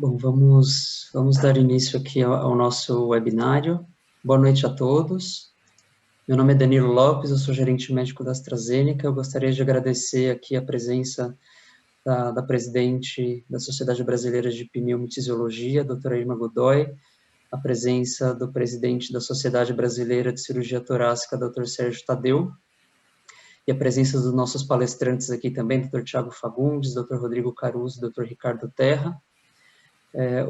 Bom, vamos dar início aqui ao nosso webinário. Boa noite a todos. Meu nome é Danilo Lopes, eu sou gerente médico da AstraZeneca. Eu gostaria de agradecer aqui a presença da presidente da Sociedade Brasileira de Pneumocisiologia, doutora Irma Godoy, a presença do presidente da Sociedade Brasileira de Cirurgia Torácica, doutor Sérgio Tadeu, e a presença dos nossos palestrantes aqui também, doutor Tiago Fagundes, doutor Rodrigo Caruso, doutor Ricardo Terra.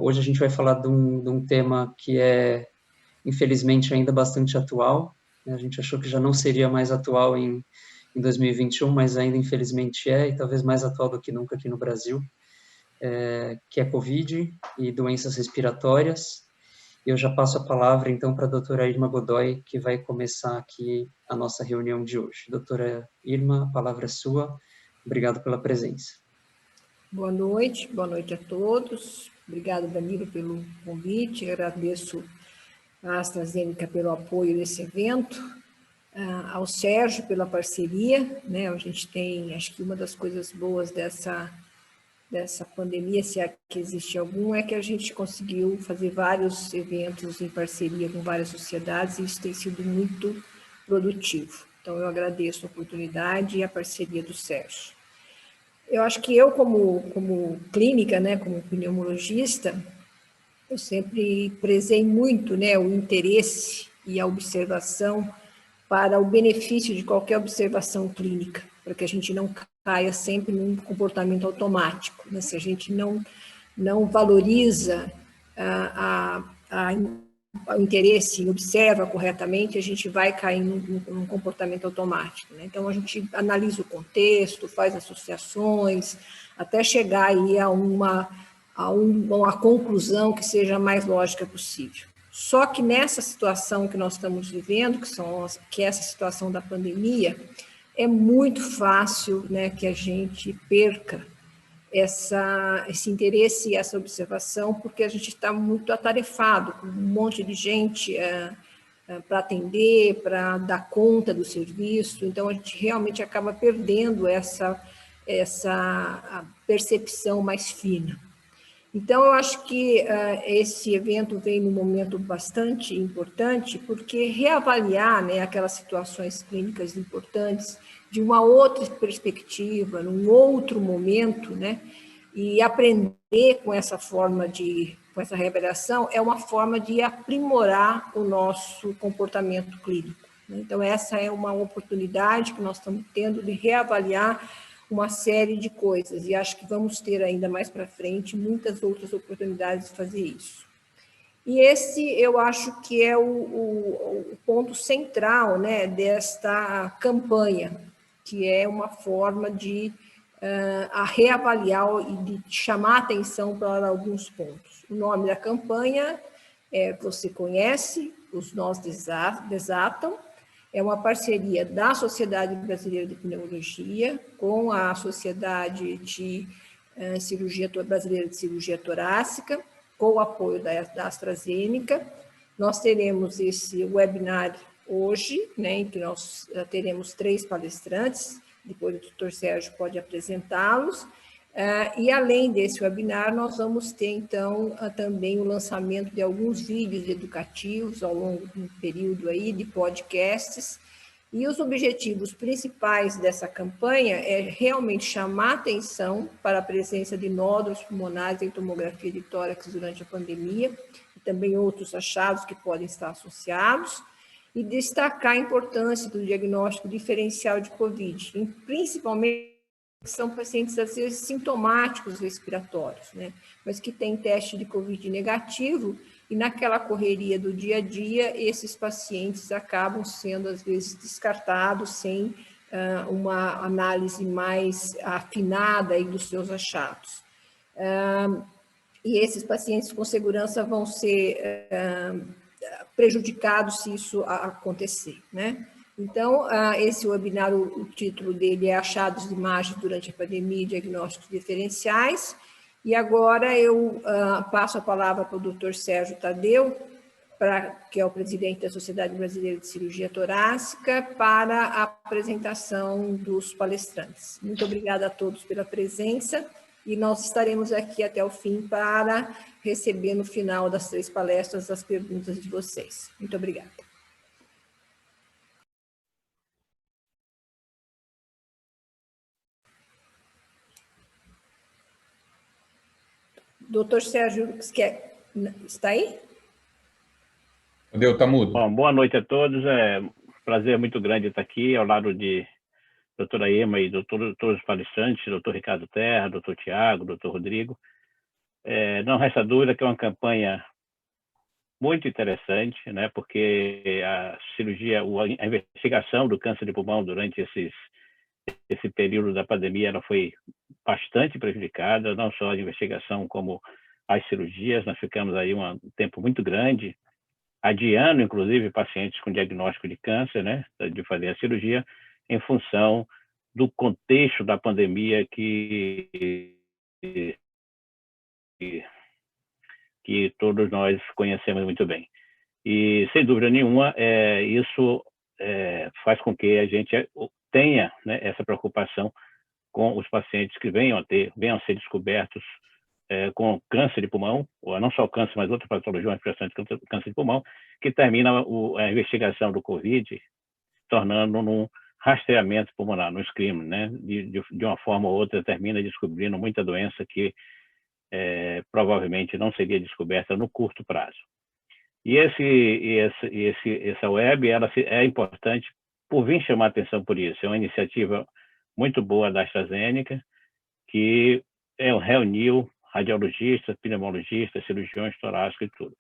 Hoje a gente vai falar de um tema que é, infelizmente, ainda bastante atual. A gente achou que já não seria mais atual em 2021, mas ainda, infelizmente, e talvez mais atual do que nunca aqui no Brasil, que é Covid e doenças respiratórias. Eu já passo a palavra, então, para a doutora Irma Godoy, que vai começar aqui a nossa reunião de hoje. Doutora Irma, a palavra é sua. Obrigado pela presença. Boa noite a todos. Obrigado, Danilo, pelo convite. Agradeço à AstraZeneca pelo apoio nesse evento, ao Sérgio pela parceria, né? A gente tem, acho que uma das coisas boas dessa pandemia, se é que existe algum, é que a gente conseguiu fazer vários eventos em parceria com várias sociedades e isso tem sido muito produtivo. Então, eu agradeço a oportunidade e a parceria do Sérgio. Eu acho que eu, como clínica, né, como pneumologista, eu sempre prezei muito, né, o interesse e a observação para o benefício de qualquer observação clínica, para que a gente não caia sempre num comportamento automático, né? Se a gente não valoriza o interesse e observa corretamente, a gente vai cair num comportamento automático, né? Então, a gente analisa o contexto, faz associações, até chegar aí a uma conclusão que seja a mais lógica possível. Só que nessa situação que nós estamos vivendo, que é essa situação da pandemia, é muito fácil, né, que a gente perca esse interesse e essa observação, porque a gente está muito atarefado, com um monte de gente para atender, para dar conta do serviço, então a gente realmente acaba perdendo essa percepção mais fina. Então, eu acho que esse evento vem num momento bastante importante, porque reavaliar, né, aquelas situações clínicas importantes de uma outra perspectiva, num outro momento, né, e aprender com essa com essa reavaliação, é uma forma de aprimorar o nosso comportamento clínico, né? Então, essa é uma oportunidade que nós estamos tendo de reavaliar uma série de coisas, e acho que vamos ter ainda mais para frente muitas outras oportunidades de fazer isso. E esse, eu acho que é o ponto central, né, desta campanha, que é uma forma de reavaliar e de chamar atenção para alguns pontos. O nome da campanha você conhece, Os Nós Desatam. É uma parceria da Sociedade Brasileira de Pneumologia com a Sociedade Brasileira de Cirurgia Torácica, com o apoio da AstraZeneca. Nós teremos esse webinar hoje, né, em que nós teremos 3 palestrantes, depois o doutor Sérgio pode apresentá-los. E além desse webinar, nós vamos ter, então, também o lançamento de alguns vídeos educativos ao longo de um período aí de podcasts. E os objetivos principais dessa campanha é realmente chamar atenção para a presença de nódulos pulmonares em tomografia de tórax durante a pandemia, e também outros achados que podem estar associados, e destacar a importância do diagnóstico diferencial de COVID, principalmente são pacientes, às vezes, sintomáticos respiratórios, né? Mas que têm teste de COVID negativo, e naquela correria do dia a dia, esses pacientes acabam sendo, às vezes, descartados sem uma análise mais afinada aí dos seus achados. E esses pacientes, com segurança, vão ser prejudicados se isso acontecer, né? Então, esse webinar, o título dele é Achados de Imagens durante a Pandemia e Diagnósticos Diferenciais. E agora eu passo a palavra para o doutor Sérgio Tadeu, que é o presidente da Sociedade Brasileira de Cirurgia Torácica, para a apresentação dos palestrantes. Muito obrigada a todos pela presença e nós estaremos aqui até o fim para receber no final das 3 palestras as perguntas de vocês. Muito obrigada. Doutor Sérgio, está aí? Deu, tá mudo. Bom, boa noite a todos. É um prazer muito grande estar aqui ao lado de doutora Ema e todos os palestrantes, doutor Ricardo Terra, doutor Tiago, doutor Rodrigo. Não resta dúvida que é uma campanha muito interessante, né? Porque a cirurgia, a investigação do câncer de pulmão durante esse período da pandemia, ela foi bastante prejudicada, não só a investigação como as cirurgias. Nós ficamos aí um tempo muito grande, adiando, inclusive, pacientes com diagnóstico de câncer, né, de fazer a cirurgia, em função do contexto da pandemia que todos nós conhecemos muito bem. E, sem dúvida nenhuma, isso faz com que a gente tenha, né, essa preocupação com os pacientes que venham a ser descobertos com câncer de pulmão, ou não só câncer, mas outra patologia, uma expressão de câncer de pulmão, que termina a investigação do COVID, tornando num rastreamento pulmonar, no screening, né? De uma forma ou outra, termina descobrindo muita doença que provavelmente não seria descoberta no curto prazo. E essa web, ela é importante por vir chamar a atenção por isso. É uma iniciativa muito boa da AstraZeneca, que reuniu radiologistas, pneumologistas, cirurgiões torácicos e tudo.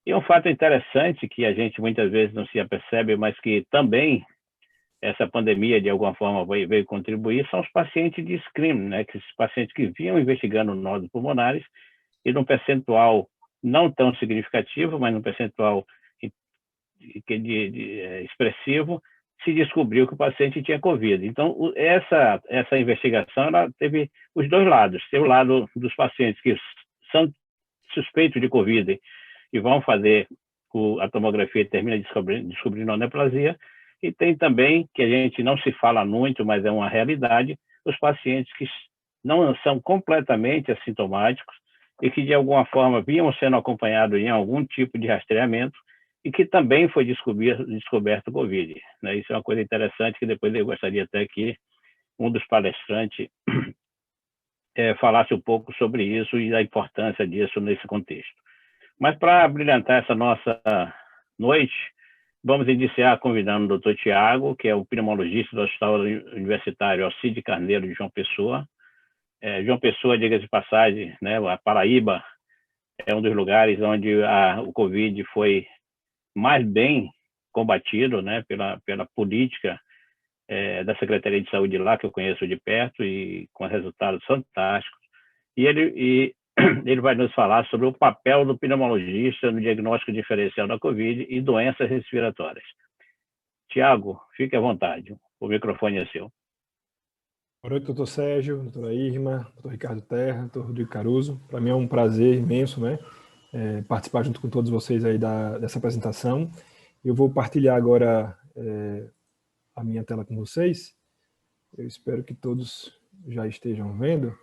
E um fato interessante que a gente muitas vezes não se apercebe, mas que também essa pandemia de alguma forma veio contribuir, são os pacientes de screening, né? Que esses pacientes que vinham investigando nódulos pulmonares e num percentual não tão significativo, mas num percentual expressivo, se descobriu que o paciente tinha COVID. Então, essa investigação, ela teve os dois lados. Tem o lado dos pacientes que são suspeitos de COVID e vão fazer a tomografia e termina descobrindo a neoplasia, e tem também, que a gente não se fala muito, mas é uma realidade, os pacientes que não são completamente assintomáticos e que, de alguma forma, vinham sendo acompanhados em algum tipo de rastreamento, e que também foi descoberto o COVID, né? Isso é uma coisa interessante que depois eu gostaria até que um dos palestrantes falasse um pouco sobre isso e a importância disso nesse contexto. Mas para brilhantar essa nossa noite, vamos iniciar convidando o doutor Tiago, que é o pneumologista do Hospital Universitário Alcide Carneiro de João Pessoa. João Pessoa, diga-se de passagem, né, a Paraíba é um dos lugares onde o COVID foi mais bem combatido, né, pela política da Secretaria de Saúde lá, que eu conheço de perto, e com resultados fantásticos. E ele vai nos falar sobre o papel do pneumologista no diagnóstico diferencial da COVID e doenças respiratórias. Tiago, fique à vontade, o microfone é seu. Boa noite, doutor Sérgio, doutora Irma, doutor Ricardo Terra, doutor Rodrigo Caruso. Para mim é um prazer imenso, né, participar junto com todos vocês aí dessa apresentação. Eu vou partilhar agora a minha tela com vocês. Eu espero que todos já estejam vendo.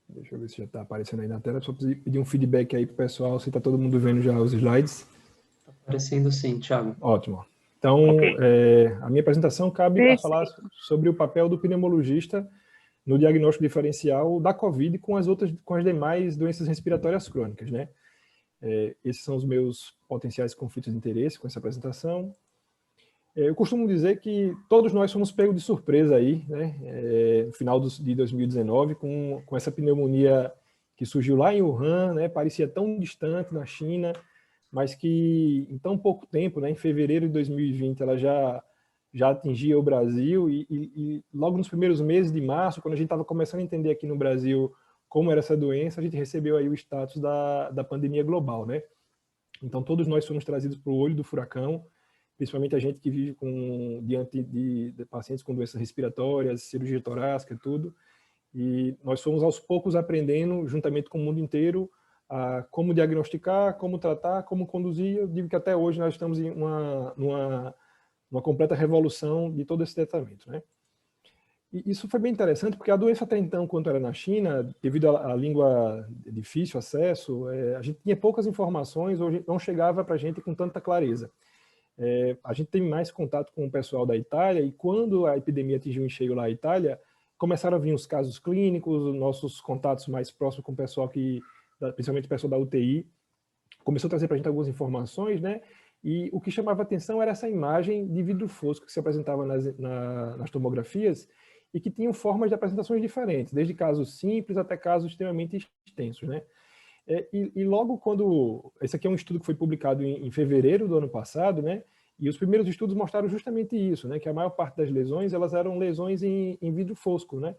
Deixa eu ver se já está aparecendo aí na tela. Só pedir um feedback aí para o pessoal, se está todo mundo vendo já os slides. Está aparecendo sim, Thiago. Ótimo. Então, Okay. A minha apresentação cabe para falar sobre o papel do pneumologista no diagnóstico diferencial da COVID com as demais doenças respiratórias crônicas, né? Esses são os meus potenciais conflitos de interesse com essa apresentação. Eu costumo dizer que todos nós fomos pegos de surpresa aí, né? No final de 2019, com essa pneumonia que surgiu lá em Wuhan, né? Parecia tão distante na China, mas que em tão pouco tempo, né? Em fevereiro de 2020, ela já atingia o Brasil e logo nos primeiros meses de março, quando a gente estava começando a entender aqui no Brasil como era essa doença, a gente recebeu aí o status da pandemia global, né? Então todos nós fomos trazidos para o olho do furacão, principalmente a gente que vive diante de pacientes com doenças respiratórias, cirurgia torácica e tudo, e nós fomos aos poucos aprendendo, juntamente com o mundo inteiro, a como diagnosticar, como tratar, como conduzir. Eu digo que até hoje nós estamos uma completa revolução de todo esse tratamento, né? E isso foi bem interessante, porque a doença até então, quando era na China, devido à língua difícil, acesso, a gente tinha poucas informações, hoje não chegava para a gente com tanta clareza. A gente tem mais contato com o pessoal da Itália, e quando a epidemia atingiu em cheio lá a Itália, começaram a vir os casos clínicos, os nossos contatos mais próximos com o pessoal principalmente o pessoal da UTI, começou a trazer para a gente algumas informações, né? E o que chamava atenção era essa imagem de vidro fosco que se apresentava nas tomografias, e que tinham formas de apresentações diferentes, desde casos simples até casos extremamente extensos, né? E logo quando... Esse aqui é um estudo que foi publicado em fevereiro do ano passado, né? E os primeiros estudos mostraram justamente isso, né? Que a maior parte das lesões, elas eram lesões em vidro fosco, né?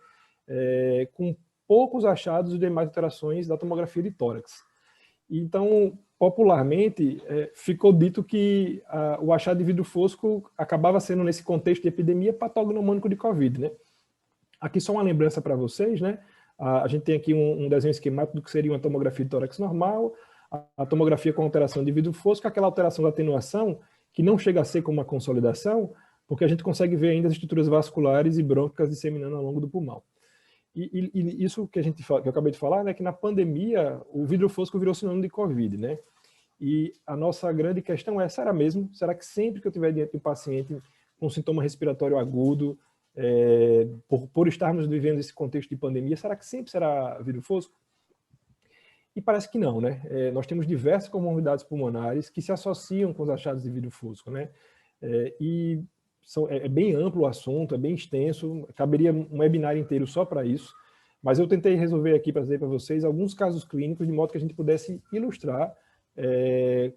Com poucos achados de demais alterações da tomografia de tórax. Então, popularmente, ficou dito que o achado de vidro fosco acabava sendo, nesse contexto de epidemia, patognomônico de Covid, né? Aqui só uma lembrança para vocês, né? A gente tem aqui um desenho esquemático do que seria uma tomografia de tórax normal, a tomografia com alteração de vidro fosco, aquela alteração da atenuação, que não chega a ser como uma consolidação, porque a gente consegue ver ainda as estruturas vasculares e brônquicas disseminando ao longo do pulmão. E isso que eu acabei de falar, né, que na pandemia o vidro fosco virou sinônimo de Covid, né? E a nossa grande questão é, será mesmo? Será que sempre que eu tiver diante de um paciente com sintoma respiratório agudo, por estarmos vivendo esse contexto de pandemia, será que sempre será vidro fosco? E parece que não, né? Nós temos diversas comorbidades pulmonares que se associam com os achados de vidro fosco, né? É bem amplo o assunto, é bem extenso, caberia um webinar inteiro só para isso, mas eu tentei resolver aqui para dizer para vocês alguns casos clínicos, de modo que a gente pudesse ilustrar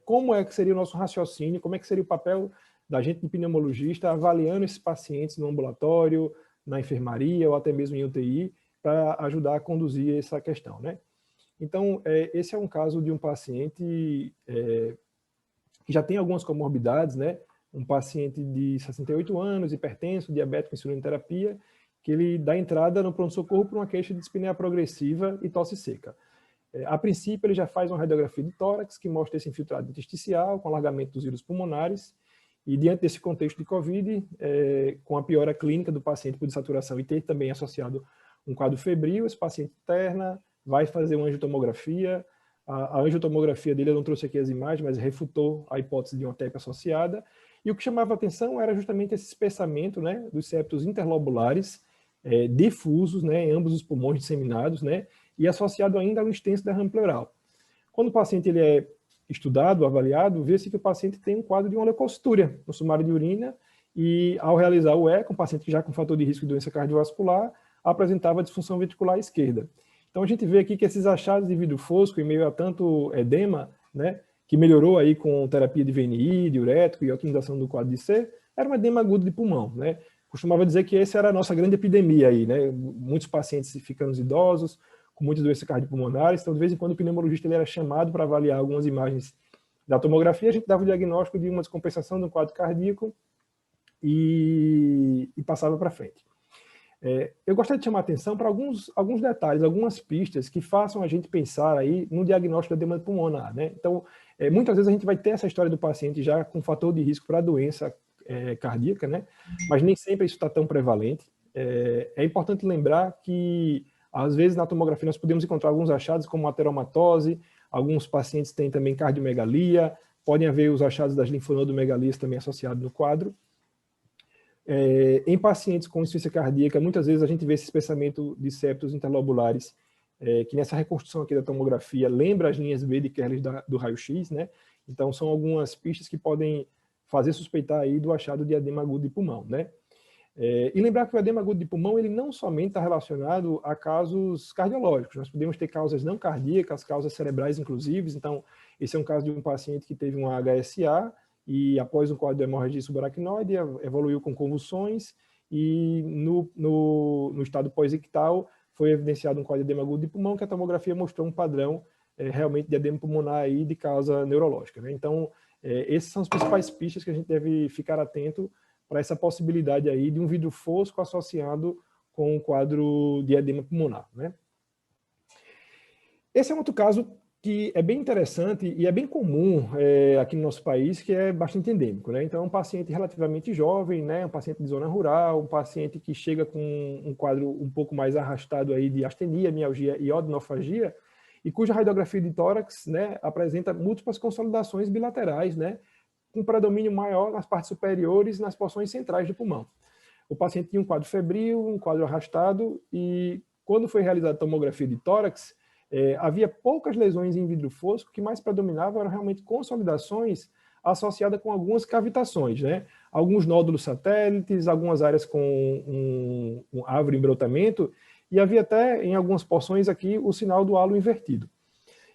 como é que seria o nosso raciocínio, como é que seria o papel da gente de pneumologista avaliando esses pacientes no ambulatório, na enfermaria ou até mesmo em UTI, para ajudar a conduzir essa questão, né? Então, esse é um caso de um paciente que já tem algumas comorbidades, né? Um paciente de 68 anos, hipertenso, diabético, insulinoterapia, que ele dá entrada no pronto-socorro por uma queixa de dispneia progressiva e tosse seca. A princípio, ele já faz uma radiografia de tórax, que mostra esse infiltrado intersticial, com alargamento dos vírus pulmonares, e diante desse contexto de Covid, com a piora clínica do paciente por desaturação e ter também associado um quadro febril, esse paciente interna, vai fazer uma angiotomografia. A angiotomografia dele, eu não trouxe aqui as imagens, mas refutou a hipótese de uma TEP associada. E o que chamava a atenção era justamente esse espessamento, né, dos septos interlobulares difusos, né, em ambos os pulmões disseminados, né, e associado ainda ao extenso derrame pleural. Quando o paciente ele é estudado, avaliado, vê-se que o paciente tem um quadro de uma leucocitúria no sumário de urina, e ao realizar o eco, um paciente que já com fator de risco de doença cardiovascular apresentava disfunção ventricular esquerda. Então a gente vê aqui que esses achados de vidro fosco, em meio a tanto edema, né, que melhorou aí com terapia de VNI, diurético e otimização do quadro de C, era um edema agudo de pulmão, né? Costumava dizer que essa era a nossa grande epidemia aí, né? Muitos pacientes ficando idosos, com muitas doenças cardiopulmonares, então de vez em quando o pneumologista ele era chamado para avaliar algumas imagens da tomografia, a gente dava o diagnóstico de uma descompensação do quadro cardíaco e passava para frente. Eu gostaria de chamar a atenção para alguns detalhes, algumas pistas que façam a gente pensar aí no diagnóstico da edema pulmonar, né? Então, muitas vezes a gente vai ter essa história do paciente já com fator de risco para a doença cardíaca, né? Mas nem sempre isso está tão prevalente. É importante lembrar que, às vezes, na tomografia nós podemos encontrar alguns achados como ateromatose, alguns pacientes têm também cardiomegalia, podem haver os achados das linfonodomegalias também associados no quadro. Em pacientes com insuficiência cardíaca, muitas vezes a gente vê esse espessamento de septos interlobulares, que nessa reconstrução aqui da tomografia lembra as linhas B de Kerles do raio-x, né? Então são algumas pistas que podem fazer suspeitar aí do achado de edema agudo de pulmão, né? E lembrar que o edema agudo de pulmão, ele não somente está relacionado a casos cardiológicos, nós podemos ter causas não cardíacas, causas cerebrais inclusive. Então esse é um caso de um paciente que teve um HSA, e após um quadro de hemorragia subaracnoide, evoluiu com convulsões, e no estado pós-ictal foi evidenciado um quadro de edema agudo de pulmão, que a tomografia mostrou um padrão realmente de edema pulmonar aí de causa neurológica, né? Então, essas são as principais pistas que a gente deve ficar atento para essa possibilidade aí de um vidro fosco associado com um quadro de edema pulmonar, né? Esse é um outro caso que é bem interessante e é bem comum aqui no nosso país, que é bastante endêmico, né? Então, é um paciente relativamente jovem, né? Um paciente de zona rural, um paciente que chega com um quadro um pouco mais arrastado aí de astenia, mialgia e odinofagia, e cuja radiografia de tórax, né, apresenta múltiplas consolidações bilaterais, né? Com predomínio maior nas partes superiores e nas porções centrais do pulmão. O paciente tinha um quadro febril, um quadro arrastado, e quando foi realizada a tomografia de tórax, havia poucas lesões em vidro fosco, que mais predominavam eram realmente consolidações associadas com algumas cavitações, né? Alguns nódulos satélites, algumas áreas com um árvore embrotamento, e havia até, em algumas porções aqui, o sinal do halo invertido.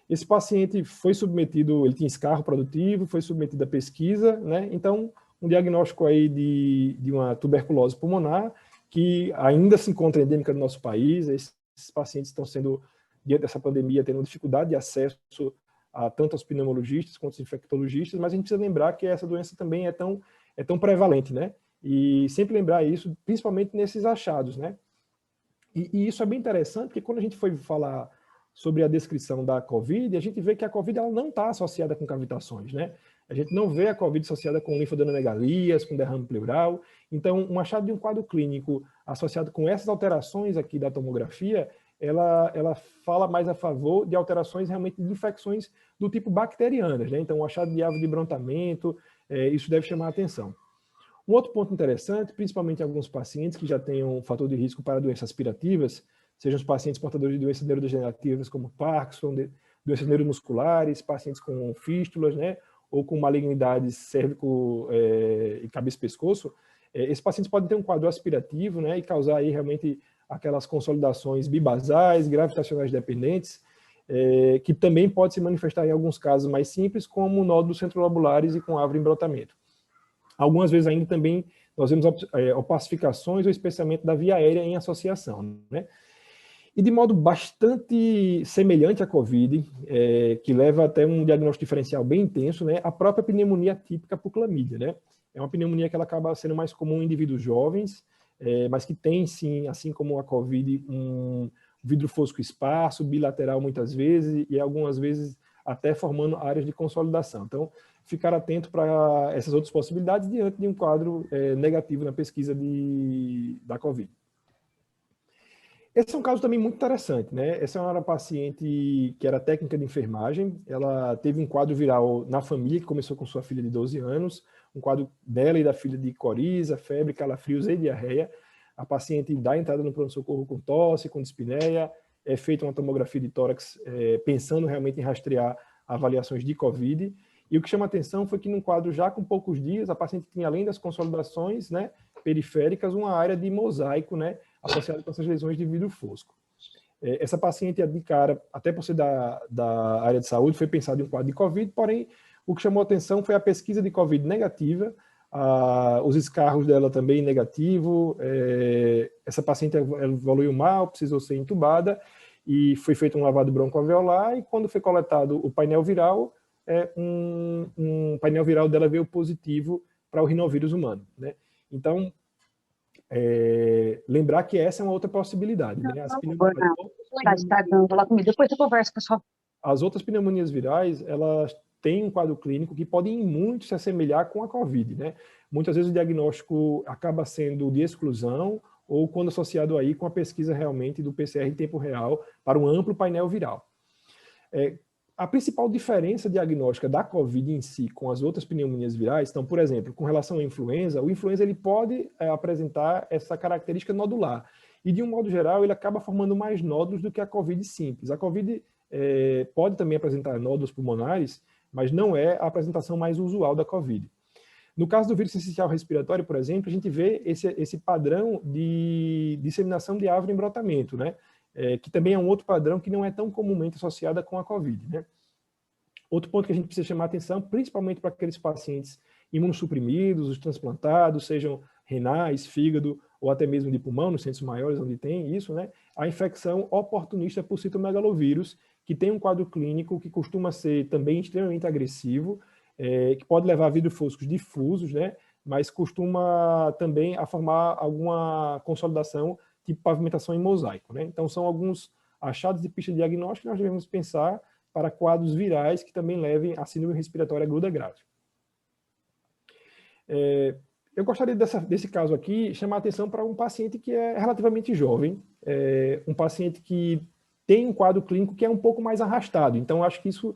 Esse paciente foi submetido, ele tinha escarro produtivo, foi submetido à pesquisa, né? Então, um diagnóstico aí de uma tuberculose pulmonar, que ainda se encontra endêmica no nosso país. Esses pacientes estão sendo, diante dessa pandemia, tendo dificuldade de acesso a tanto aos pneumologistas quanto aos infectologistas, mas a gente precisa lembrar que essa doença também é tão prevalente, né? E sempre lembrar isso, principalmente nesses achados, né? E isso é bem interessante, porque quando a gente foi falar sobre a descrição da COVID, a gente vê que a COVID ela não está associada com cavitações, né? A gente não vê a COVID associada com linfodenegalias, com derrame pleural. Então, um achado de um quadro clínico associado com essas alterações aqui da tomografia, ela fala mais a favor de alterações realmente de infecções do tipo bacterianas, né? Então, o achado de árvore de brontamento, isso deve chamar a atenção. Um outro ponto interessante, principalmente em alguns pacientes que já tenham um fator de risco para doenças aspirativas, sejam os pacientes portadores de doenças neurodegenerativas como Parkinson, doenças neuromusculares, pacientes com fístulas, né, ou com malignidades cérvico e cabeça-pescoço, esses pacientes podem ter um quadro aspirativo, né, e causar aí realmente aquelas consolidações bibasais, gravitacionais dependentes, que também pode se manifestar em alguns casos mais simples, como nódulos centrolobulares e com árvore em brotamento. Algumas vezes ainda também nós vemos opacificações ou especiamento da via aérea em associação, né? E de modo bastante semelhante à COVID, que leva até um diagnóstico diferencial bem intenso, né? A própria pneumonia típica por clamídia, né? É uma pneumonia que ela acaba sendo mais comum em indivíduos jovens, mas que tem sim, assim como a COVID, um vidro fosco esparso, bilateral muitas vezes, e algumas vezes até formando áreas de consolidação. Então, ficar atento para essas outras possibilidades diante de um quadro negativo na pesquisa da COVID. Esse é um caso também muito interessante, né? Essa era uma paciente que era técnica de enfermagem, ela teve um quadro viral na família, que começou com sua filha de 12 anos, um quadro dela e da filha de coriza, febre, calafrios e diarreia. A paciente dá entrada no pronto-socorro com tosse, com dispneia, é feita uma tomografia de tórax pensando realmente em rastrear avaliações de COVID. E o que chama atenção foi que num quadro já com poucos dias, a paciente tinha, além das consolidações, né, periféricas, uma área de mosaico, né, associada com essas lesões de vidro fosco. Essa paciente, de cara, até por ser da área de saúde, foi pensado em um quadro de COVID, porém, o que chamou atenção foi a pesquisa de COVID negativa, os escarros dela também negativo, essa paciente evoluiu mal, precisou ser entubada, e foi feito um lavado broncoalveolar, e quando foi coletado o painel viral, um painel viral dela veio positivo para o rinovírus humano, né? Então, lembrar que essa é uma outra possibilidade, né? As outras pneumonias virais, elas têm um quadro clínico que pode muito se assemelhar com a COVID, né? Muitas vezes o diagnóstico acaba sendo de exclusão ou quando associado aí com a pesquisa realmente do PCR em tempo real para um amplo painel viral. A principal diferença diagnóstica da COVID em si com as outras pneumonias virais, então, por exemplo, com relação à influenza, o influenza ele pode apresentar essa característica nodular. E, de um modo geral, ele acaba formando mais nódulos do que a COVID simples. A COVID pode também apresentar nódulos pulmonares, mas não é a apresentação mais usual da COVID. No caso do vírus essencial respiratório, por exemplo, a gente vê esse padrão de disseminação de árvore em brotamento, né? Que também é um outro padrão que não é tão comumente associado com a COVID, né? Outro ponto que a gente precisa chamar a atenção, principalmente para aqueles pacientes imunossuprimidos, os transplantados, sejam renais, fígado ou até mesmo de pulmão, nos centros maiores onde tem isso, né? A infecção oportunista por citomegalovírus, que tem um quadro clínico que costuma ser também extremamente agressivo, que pode levar a vidro foscos difusos, né? Mas costuma também a formar alguma consolidação tipo pavimentação em mosaico, né? Então, são alguns achados de pista diagnóstica que nós devemos pensar para quadros virais que também levem a síndrome respiratória aguda grave. Eu gostaria desse caso aqui chamar a atenção para um paciente que é relativamente jovem, um paciente que tem um quadro clínico que é um pouco mais arrastado. Então, acho que isso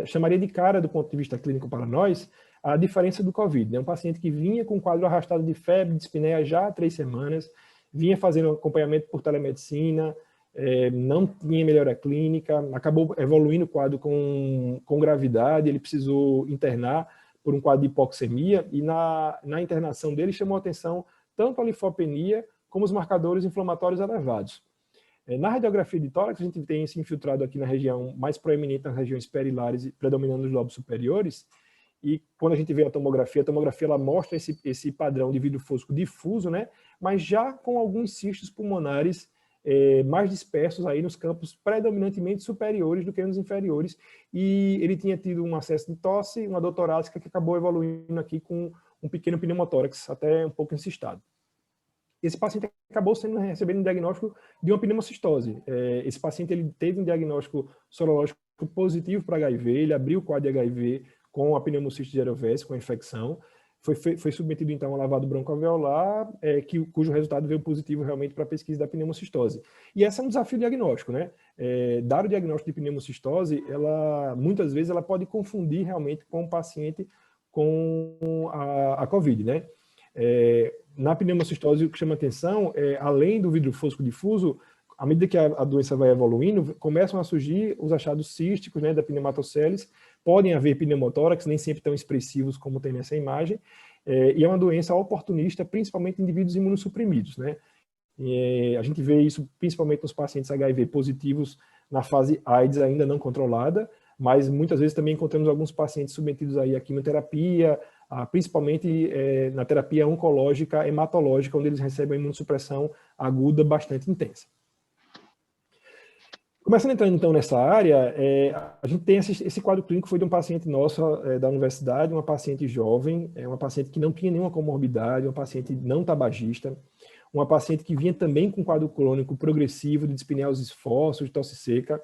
chamaria de cara, do ponto de vista clínico para nós, a diferença do COVID. Né? Um paciente que vinha com um quadro arrastado de febre, de dispneia já há 3 semanas, vinha fazendo acompanhamento por telemedicina, não tinha melhora clínica, acabou evoluindo o quadro com gravidade, ele precisou internar por um quadro de hipoxemia, e na internação dele chamou a atenção tanto a linfopenia como os marcadores inflamatórios elevados. Na radiografia de tórax, a gente tem se infiltrado aqui na região mais proeminente, nas regiões perilares, predominando os lobos superiores, e quando a gente vê a tomografia ela mostra esse padrão de vidro fosco difuso, né? Mas já com alguns cistos pulmonares mais dispersos aí nos campos predominantemente superiores do que nos inferiores, e ele tinha tido um acesso de tosse, uma dor torácica que acabou evoluindo aqui com um pequeno pneumotórax, até um pouco encistado. Esse paciente acabou recebendo um diagnóstico de uma pneumocistose. Esse paciente ele teve um diagnóstico sorológico positivo para HIV, ele abriu o quadro de HIV com a pneumociste gerovese, com a infecção, foi submetido então a lavado broncoalveolar, cujo resultado veio positivo realmente para a pesquisa da pneumocistose. E esse é um desafio diagnóstico, né? Dar o diagnóstico de pneumocistose, muitas vezes ela pode confundir realmente com o paciente com a COVID, né? Na pneumocistose, o que chama atenção além do vidro fosco difuso, à medida que a doença vai evoluindo, começam a surgir os achados císticos, né, da pneumatoceles, podem haver pneumotórax, nem sempre tão expressivos como tem nessa imagem, e é uma doença oportunista, principalmente em indivíduos imunossuprimidos, né? A gente vê isso principalmente nos pacientes HIV positivos na fase AIDS ainda não controlada, mas muitas vezes também encontramos alguns pacientes submetidos aí à quimioterapia, principalmente na terapia oncológica hematológica, onde eles recebem imunossupressão aguda bastante intensa. Começando entrando então nessa área, a gente tem esse quadro clínico, foi de um paciente nosso da universidade, uma paciente jovem, uma paciente que não tinha nenhuma comorbidade, uma paciente não tabagista, uma paciente que vinha também com quadro crônico progressivo de dispneia aos esforços, de tosse seca.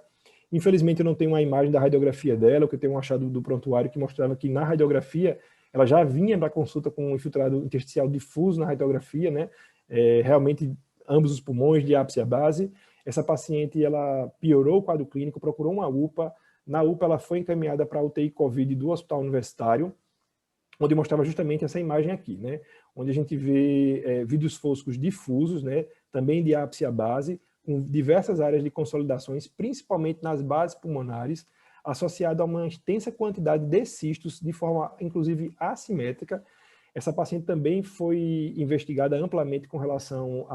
Infelizmente eu não tenho uma imagem da radiografia dela, que eu tenho um achado do prontuário que mostrava que na radiografia ela já vinha para consulta com um infiltrado intersticial difuso na radiografia, né? Realmente ambos os pulmões, de ápice à base. Essa paciente, ela piorou o quadro clínico, procurou uma UPA. Na UPA, ela foi encaminhada para a UTI COVID do Hospital Universitário, onde mostrava justamente essa imagem aqui, né? Onde a gente vê vidros foscos difusos, né? Também de ápice à base, com diversas áreas de consolidações, principalmente nas bases pulmonares, associado a uma extensa quantidade de cistos, de forma, inclusive, assimétrica. Essa paciente também foi investigada amplamente com relação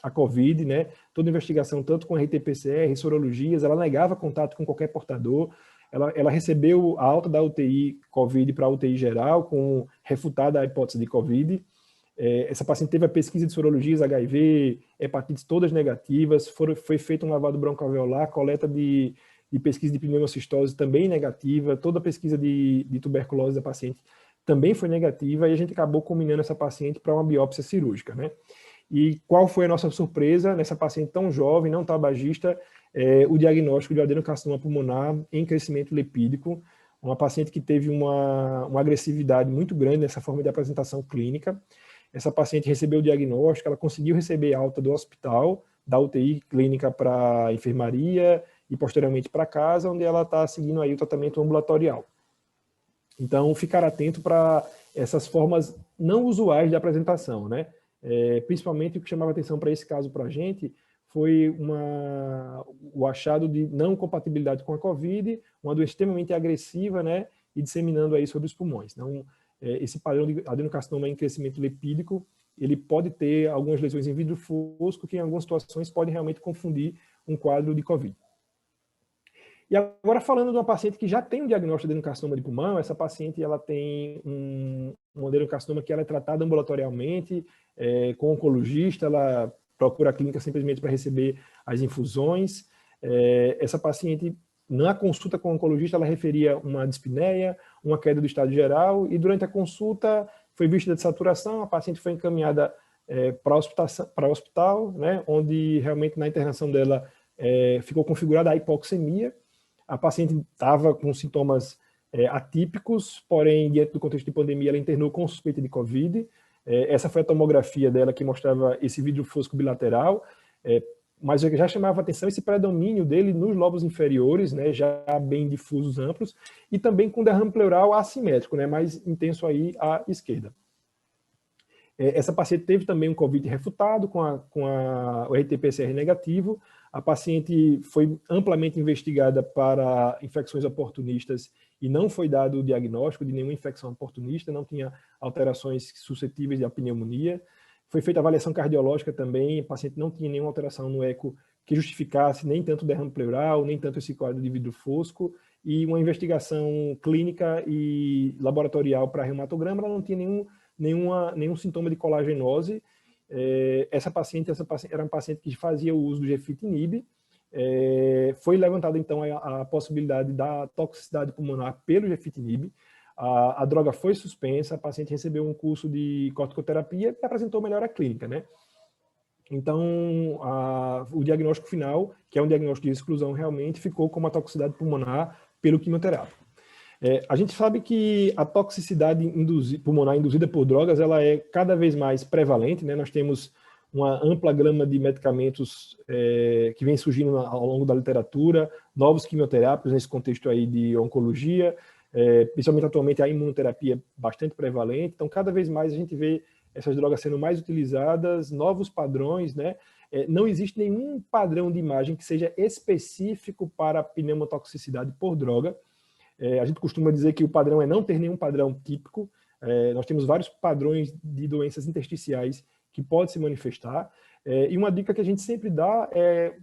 a COVID, né? Toda investigação, tanto com RT-PCR, sorologias, ela negava contato com qualquer portador, ela recebeu a alta da UTI COVID para a UTI geral, com refutada a hipótese de COVID. Essa paciente teve a pesquisa de sorologias, HIV, hepatites todas negativas, foi feito um lavado broncoalveolar, coleta de pesquisa de pneumocistose também negativa, toda a pesquisa de tuberculose da paciente também foi negativa, e a gente acabou combinando essa paciente para uma biópsia cirúrgica, né? E qual foi a nossa surpresa nessa paciente tão jovem, não tabagista, o diagnóstico de adenocarcinoma pulmonar em crescimento lipídico, uma paciente que teve uma agressividade muito grande nessa forma de apresentação clínica. Essa paciente recebeu o diagnóstico, ela conseguiu receber alta do hospital, da UTI clínica para a enfermaria e posteriormente para casa, onde ela está seguindo aí o tratamento ambulatorial. Então, ficar atento para essas formas não usuais de apresentação, né? Principalmente o que chamava atenção para esse caso para a gente foi o achado de não compatibilidade com a COVID, uma doença extremamente agressiva, né? E disseminando aí sobre os pulmões. Então, esse padrão de adenocarcinoma em crescimento lipídico, ele pode ter algumas lesões em vidro fosco que em algumas situações podem realmente confundir um quadro de COVID. E agora falando de uma paciente que já tem um diagnóstico de adenocarcinoma de pulmão, essa paciente ela tem um adenocarcinoma que ela é tratada ambulatorialmente, com oncologista, ela procura a clínica simplesmente para receber as infusões. Essa paciente, na consulta com o oncologista, ela referia uma dispneia, uma queda do estado geral, e durante a consulta foi vista de saturação, a paciente foi encaminhada para o hospital, né, onde realmente na internação dela ficou configurada a hipoxemia, A paciente estava com sintomas atípicos, porém, diante do contexto de pandemia, ela internou com suspeita de COVID. Essa foi a tomografia dela que mostrava esse vidro fosco bilateral, mas já chamava atenção esse predomínio dele nos lobos inferiores, né, já bem difusos, amplos, e também com derrame pleural assimétrico, né, mais intenso aí à esquerda. Essa paciente teve também um COVID refutado com o RT-PCR negativo. A paciente foi amplamente investigada para infecções oportunistas e não foi dado o diagnóstico de nenhuma infecção oportunista, não tinha alterações suscetíveis de pneumonia. Foi feita avaliação cardiológica também, a paciente não tinha nenhuma alteração no eco que justificasse nem tanto derrame pleural, nem tanto esse quadro de vidro fosco, e uma investigação clínica e laboratorial para reumatograma, ela não tinha nenhum sintoma de colagenose. Essa paciente era uma paciente que fazia o uso do gefitinib. Foi levantada, então, a possibilidade da toxicidade pulmonar pelo gefitinib. A droga foi suspensa, a paciente recebeu um curso de corticoterapia e apresentou melhora clínica, né? Então, o diagnóstico final, que é um diagnóstico de exclusão, realmente ficou como a toxicidade pulmonar pelo quimioterápico. A gente sabe que a toxicidade pulmonar induzida por drogas, ela é cada vez mais prevalente, né? Nós temos uma ampla gama de medicamentos que vem surgindo ao longo da literatura, novos quimioterápicos nesse contexto aí de oncologia, principalmente atualmente a imunoterapia bastante prevalente, então cada vez mais a gente vê essas drogas sendo mais utilizadas, novos padrões, né? Não existe nenhum padrão de imagem que seja específico para a pneumotoxicidade por droga. A gente costuma dizer que o padrão é não ter nenhum padrão típico. Nós temos vários padrões de doenças intersticiais que podem se manifestar. E uma dica que a gente sempre dá é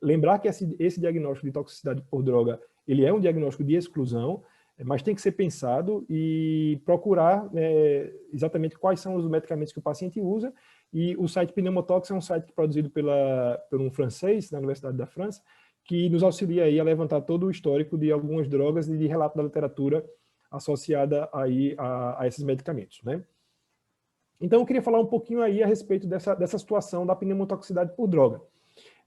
lembrar que esse diagnóstico de toxicidade por droga, ele é um diagnóstico de exclusão, mas tem que ser pensado e procurar exatamente quais são os medicamentos que o paciente usa. E o site Pneumotox é um site produzido por um francês, na Universidade da França, que nos auxilia aí a levantar todo o histórico de algumas drogas e de relato da literatura associada aí a esses medicamentos, né? Então, eu queria falar um pouquinho aí a respeito dessa situação da pneumotoxicidade por droga.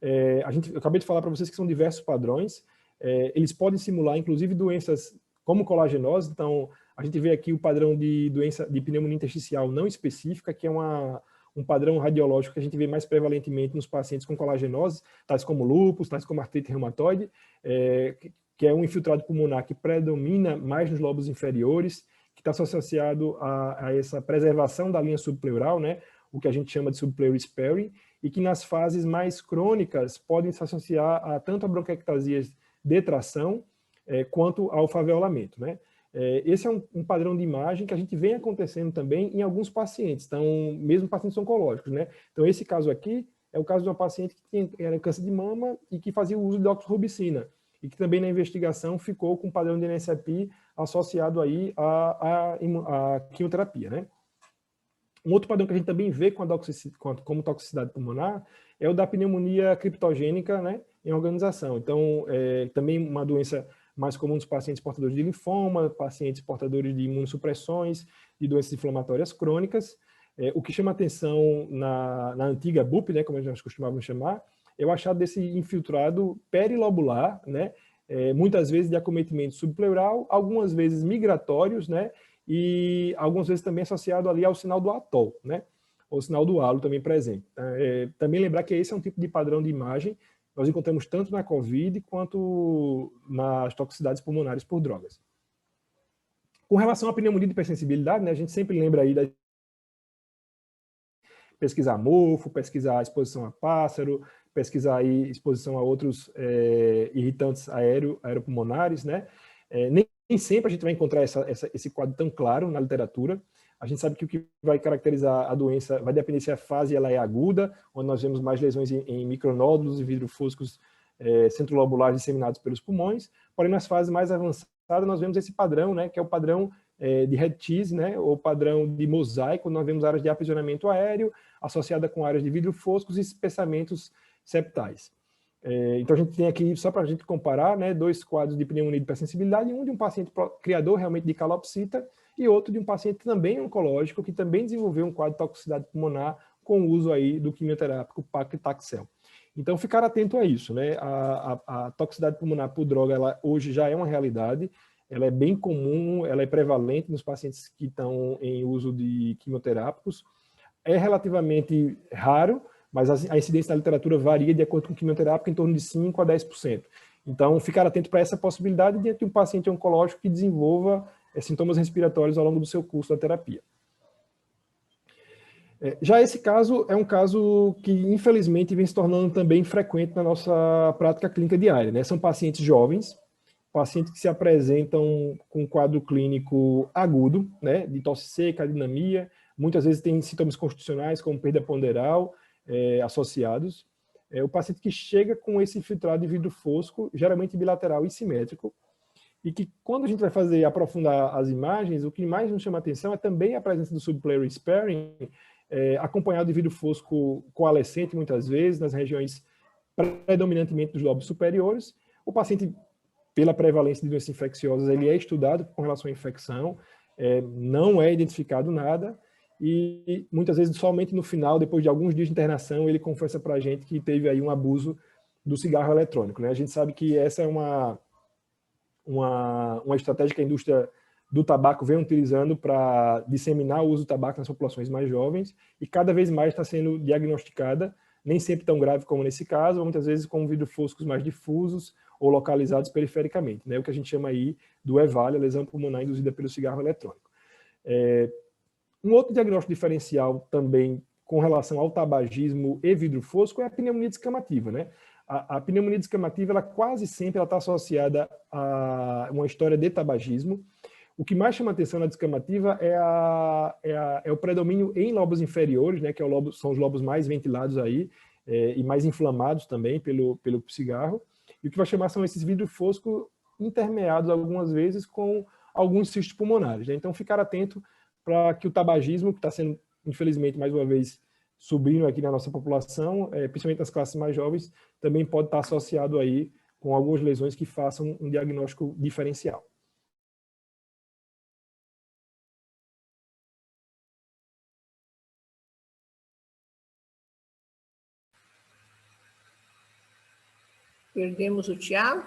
Eu acabei de falar para vocês que são diversos padrões, eles podem simular, inclusive, doenças como colagenose. Então, a gente vê aqui o padrão de doença de pneumonia intersticial não específica, que é um padrão radiológico que a gente vê mais prevalentemente nos pacientes com colagenose, tais como lúpus, tais como artrite reumatoide, que é um infiltrado pulmonar que predomina mais nos lobos inferiores, que está associado a essa preservação da linha subpleural, né, o que a gente chama de subpleural sparing, e que nas fases mais crônicas podem se associar a tanto a bronquiectasias de tração quanto ao faveolamento, né? Esse é um padrão de imagem que a gente vem acontecendo também em alguns pacientes, então, mesmo pacientes oncológicos, né? Então, esse caso aqui é o caso de uma paciente que era câncer de mama e que fazia o uso de doxorubicina, e que também na investigação ficou com um padrão de NSAP associado aí à quimioterapia, né? Um outro padrão que a gente também vê como toxicidade pulmonar é o da pneumonia criptogênica, né, em organização. Então, também uma doença mais comum nos pacientes portadores de linfoma, pacientes portadores de imunossupressões, de doenças inflamatórias crônicas. O que chama atenção na antiga BUP, né, como nós costumávamos chamar, é o achado desse infiltrado perilobular, né, muitas vezes de acometimento subpleural, algumas vezes migratórios, né, e algumas vezes também associado ali ao sinal do atol, né, ou sinal do halo também presente. Também lembrar que esse é um tipo de padrão de imagem nós encontramos tanto na COVID quanto nas toxicidades pulmonares por drogas. Com relação à pneumonia de hipersensibilidade, né, a gente sempre lembra aí da pesquisar mofo, pesquisar exposição a pássaro, pesquisar aí exposição a outros irritantes aeropulmonares, né? Nem sempre a gente vai encontrar esse quadro tão claro na literatura. A gente sabe que o que vai caracterizar a doença vai depender se a fase ela é aguda, onde nós vemos mais lesões em micronódulos e vidro foscos centrolobulares disseminados pelos pulmões. Porém, nas fases mais avançadas, nós vemos esse padrão, né, que é o padrão de red cheese, né, ou padrão de mosaico, nós vemos áreas de aprisionamento aéreo associada com áreas de vidro foscos e espessamentos septais. Então, a gente tem aqui, só para a gente comparar, né, dois quadros de pneumonia de hipersensibilidade, um de um paciente criador realmente de calopsita e outro de um paciente também oncológico, que também desenvolveu um quadro de toxicidade pulmonar com o uso aí do quimioterápico paclitaxel. Então, ficar atento a isso, né? A toxicidade pulmonar por droga, ela hoje já é uma realidade, ela é bem comum, ela é prevalente nos pacientes que estão em uso de quimioterápicos. É relativamente raro, mas a incidência na literatura varia de acordo com o quimioterápico em torno de 5% a 10%. Então, ficar atento para essa possibilidade diante de um paciente oncológico que desenvolva sintomas respiratórios ao longo do seu curso da terapia. Já esse caso é um caso que, infelizmente, vem se tornando também frequente na nossa prática clínica diária, né? São pacientes jovens, pacientes que se apresentam com um quadro clínico agudo, né? De tosse seca, adinamia, muitas vezes tem sintomas constitucionais, como perda ponderal, associados. O paciente que chega com esse infiltrado de vidro fosco, geralmente bilateral e simétrico, e que quando a gente vai aprofundar as imagens, o que mais nos chama a atenção é também a presença do subpleural sparing, acompanhado de vidro fosco coalescente, muitas vezes, nas regiões predominantemente dos lobos superiores. O paciente, pela prevalência de doenças infecciosas, ele é estudado com relação à infecção, não é identificado nada, e muitas vezes somente no final, depois de alguns dias de internação, ele confessa para a gente que teve aí um abuso do cigarro eletrônico, né? A gente sabe que essa é uma estratégia que a indústria do tabaco vem utilizando para disseminar o uso do tabaco nas populações mais jovens, e cada vez mais está sendo diagnosticada, nem sempre tão grave como nesse caso, muitas vezes com vidro foscos mais difusos ou localizados perifericamente, né? O que a gente chama aí do EVALI, a lesão pulmonar induzida pelo cigarro eletrônico. Um outro diagnóstico diferencial também com relação ao tabagismo e vidro fosco é a pneumonia descamativa, né? A pneumonia descamativa, ela quase sempre está associada a uma história de tabagismo. O que mais chama atenção na descamativa é o predomínio em lobos inferiores, né, que são os lobos mais ventilados aí, e mais inflamados também pelo cigarro. E o que vai chamar são esses vidros foscos intermeados algumas vezes com alguns cistos pulmonares, né? Então, ficar atento para que o tabagismo, que está sendo, infelizmente, mais uma vez, subindo aqui na nossa população, principalmente nas classes mais jovens, também pode estar associado aí com algumas lesões que façam um diagnóstico diferencial. Perdemos o Tiago?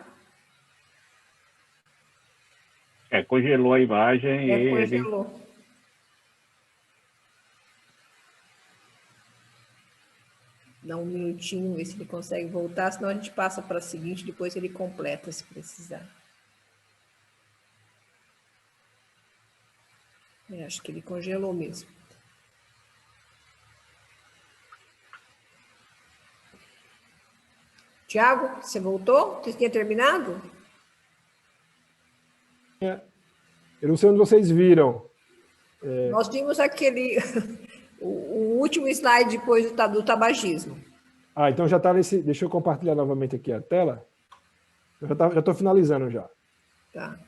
Congelou a imagem e congelou. ele... Dá um minutinho, ver se ele consegue voltar, senão a gente passa para a seguinte, depois ele completa, se precisar. Acho que ele congelou mesmo. Tiago, você voltou? Você tinha terminado? Eu não sei onde vocês viram. Nós vimos aquele... o último slide depois do tabagismo. Então já está nesse... Deixa eu compartilhar novamente aqui a tela. Eu já estou finalizando já. Tá.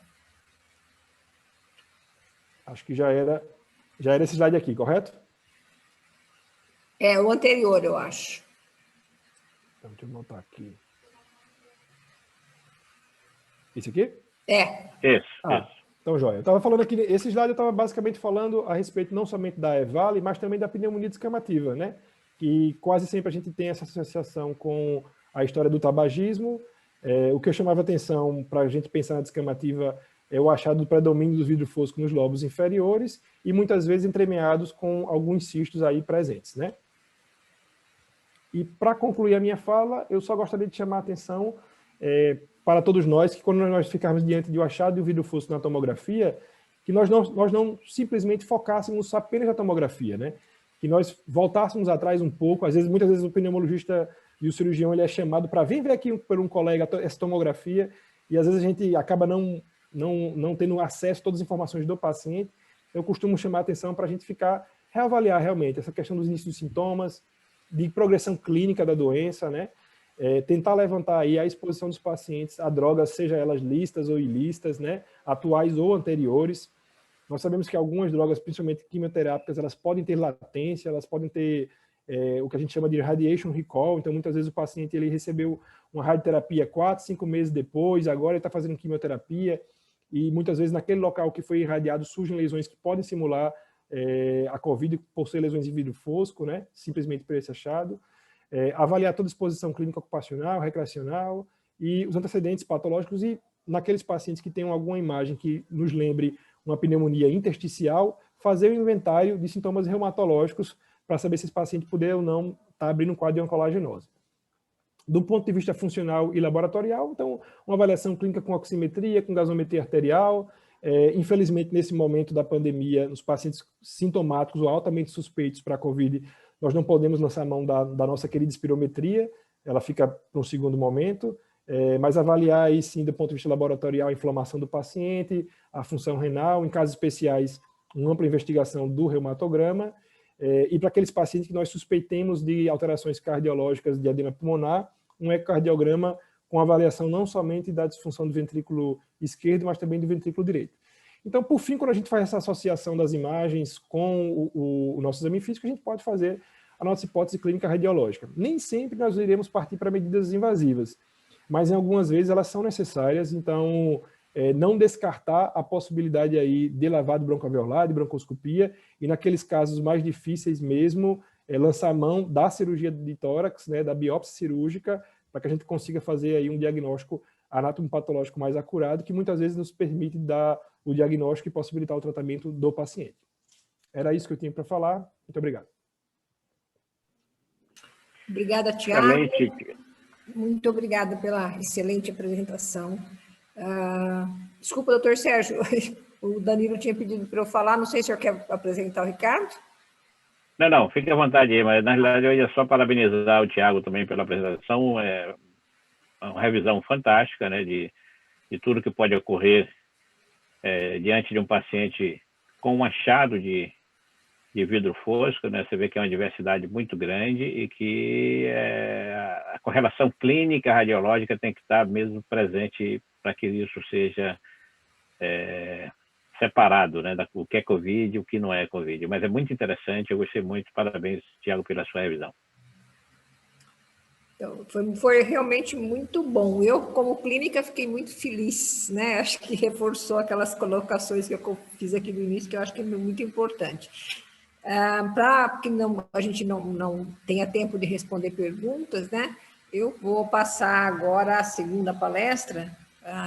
Acho que já era esse slide aqui, correto? O anterior, eu acho. Então, deixa eu anotar aqui. Esse aqui? Isso. Então, joia. Eu estava falando aqui, esse slide eu estava basicamente falando a respeito não somente da EVALI, mas também da pneumonia descamativa, né? Que quase sempre a gente tem essa associação com a história do tabagismo. O que eu chamava atenção para a gente pensar na descamativa é o achado do predomínio dos vidros foscos nos lobos inferiores e muitas vezes entremeados com alguns cistos aí presentes, né? E para concluir a minha fala, eu só gostaria de chamar a atenção para todos nós que quando nós ficarmos diante de um achado de um vidro fosco na tomografia, que nós não simplesmente focássemos apenas na tomografia, né? Que nós voltássemos atrás um pouco. Muitas vezes o pneumologista e o cirurgião ele é chamado para vir ver aqui por um colega essa tomografia, e às vezes a gente acaba não tendo acesso a todas as informações do paciente. Eu costumo chamar a atenção para a gente reavaliar realmente essa questão dos inícios dos sintomas, de progressão clínica da doença, né? Tentar levantar aí a exposição dos pacientes a drogas, seja elas lícitas ou ilícitas, né? Atuais ou anteriores. Nós sabemos que algumas drogas, principalmente quimioterápicas, elas podem ter latência, elas podem ter o que a gente chama de radiation recall. Então, muitas vezes o paciente ele recebeu uma radioterapia 4, 5 meses depois, agora ele está fazendo quimioterapia, e muitas vezes naquele local que foi irradiado surgem lesões que podem simular a COVID por ser lesões de vidro fosco, né? Simplesmente por esse achado. avaliar toda a exposição clínica ocupacional, recreacional e os antecedentes patológicos, e naqueles pacientes que tenham alguma imagem que nos lembre uma pneumonia intersticial, fazer o inventário de sintomas reumatológicos para saber se esse paciente puder ou não estar abrindo um quadro de oncolagenose. Do ponto de vista funcional e laboratorial, então, uma avaliação clínica com oximetria, com gasometria arterial. Infelizmente, nesse momento da pandemia, nos pacientes sintomáticos ou altamente suspeitos para a COVID, nós não podemos lançar a mão da nossa querida espirometria, ela fica para um segundo momento, mas avaliar aí sim, do ponto de vista laboratorial, a inflamação do paciente, a função renal, em casos especiais, uma ampla investigação do reumatograma, e para aqueles pacientes que nós suspeitemos de alterações cardiológicas de edema pulmonar, um ecocardiograma com avaliação não somente da disfunção do ventrículo esquerdo, mas também do ventrículo direito. Então, por fim, quando a gente faz essa associação das imagens com o nosso exame físico, a gente pode fazer a nossa hipótese clínica radiológica. Nem sempre nós iremos partir para medidas invasivas, mas em algumas vezes elas são necessárias, então não descartar a possibilidade aí de lavado broncoalveolar, de broncoscopia, e naqueles casos mais difíceis mesmo, lançar a mão da cirurgia de tórax, né, da biópsia cirúrgica, para que a gente consiga fazer aí um diagnóstico anatomopatológico mais acurado, que muitas vezes nos permite dar o diagnóstico e possibilitar o tratamento do paciente. Era isso que eu tinha para falar. Muito obrigado. Obrigada, Tiago. Muito obrigada pela excelente apresentação. Desculpa, doutor Sérgio, o Danilo tinha pedido para eu falar, não sei se o senhor quer apresentar o Ricardo? Não, fique à vontade aí, mas na realidade eu ia só parabenizar o Tiago também pela apresentação, é uma revisão fantástica, né, de tudo que pode ocorrer diante de um paciente com um achado de vidro fosco, né, você vê que é uma diversidade muito grande e que a correlação clínica radiológica tem que estar mesmo presente para que isso seja separado, né, o que é Covid e o que não é Covid. Mas é muito interessante, eu gostei muito. Parabéns, Tiago, pela sua revisão. Então, foi realmente muito bom. Eu, como clínica, fiquei muito feliz, né? Acho que reforçou aquelas colocações que eu fiz aqui no início, que eu acho que é muito importante. Para que a gente não tenha tempo de responder perguntas, né? Eu vou passar agora a segunda palestra,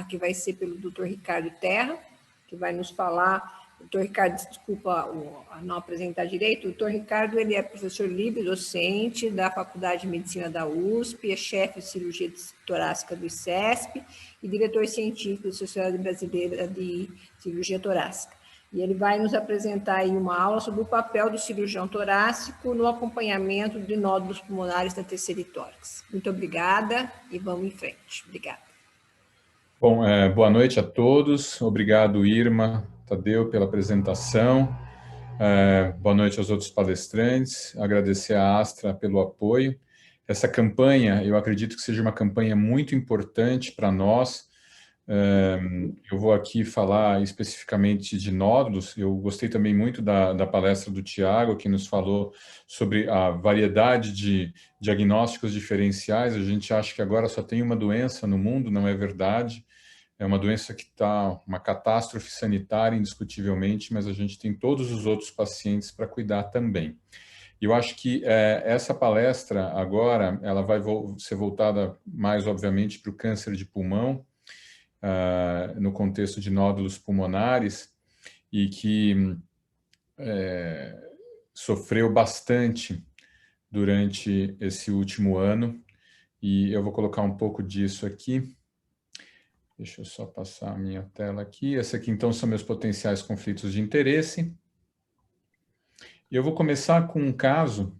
que vai ser pelo Dr. Ricardo Terra, que vai nos falar. O Dr. Ricardo, desculpa não apresentar direito, o Dr. Ricardo ele é professor livre, docente da Faculdade de Medicina da USP, é chefe de cirurgia torácica do ICESP e diretor científico da Sociedade Brasileira de Cirurgia Torácica. E ele vai nos apresentar aí uma aula sobre o papel do cirurgião torácico no acompanhamento de nódulos pulmonares da terceira e tórax. Muito obrigada e vamos em frente. Obrigada. Bom, boa noite a todos. Obrigado, Irma, Tadeu, pela apresentação. Boa noite aos outros palestrantes. Agradecer à Astra pelo apoio. Essa campanha, eu acredito que seja uma campanha muito importante para nós. Eu vou aqui falar especificamente de nódulos. Eu gostei também muito da palestra do Tiago, que nos falou sobre a variedade de diagnósticos diferenciais. A gente acha que agora só tem uma doença no mundo, não é verdade. É uma doença que está uma catástrofe sanitária, indiscutivelmente, mas a gente tem todos os outros pacientes para cuidar também. E eu acho que essa palestra agora, ela vai ser voltada mais, obviamente, para o câncer de pulmão, no contexto de nódulos pulmonares, e que sofreu bastante durante esse último ano. E eu vou colocar um pouco disso aqui. Deixa eu só passar a minha tela aqui. Esse aqui, então, são meus potenciais conflitos de interesse. Eu vou começar com um caso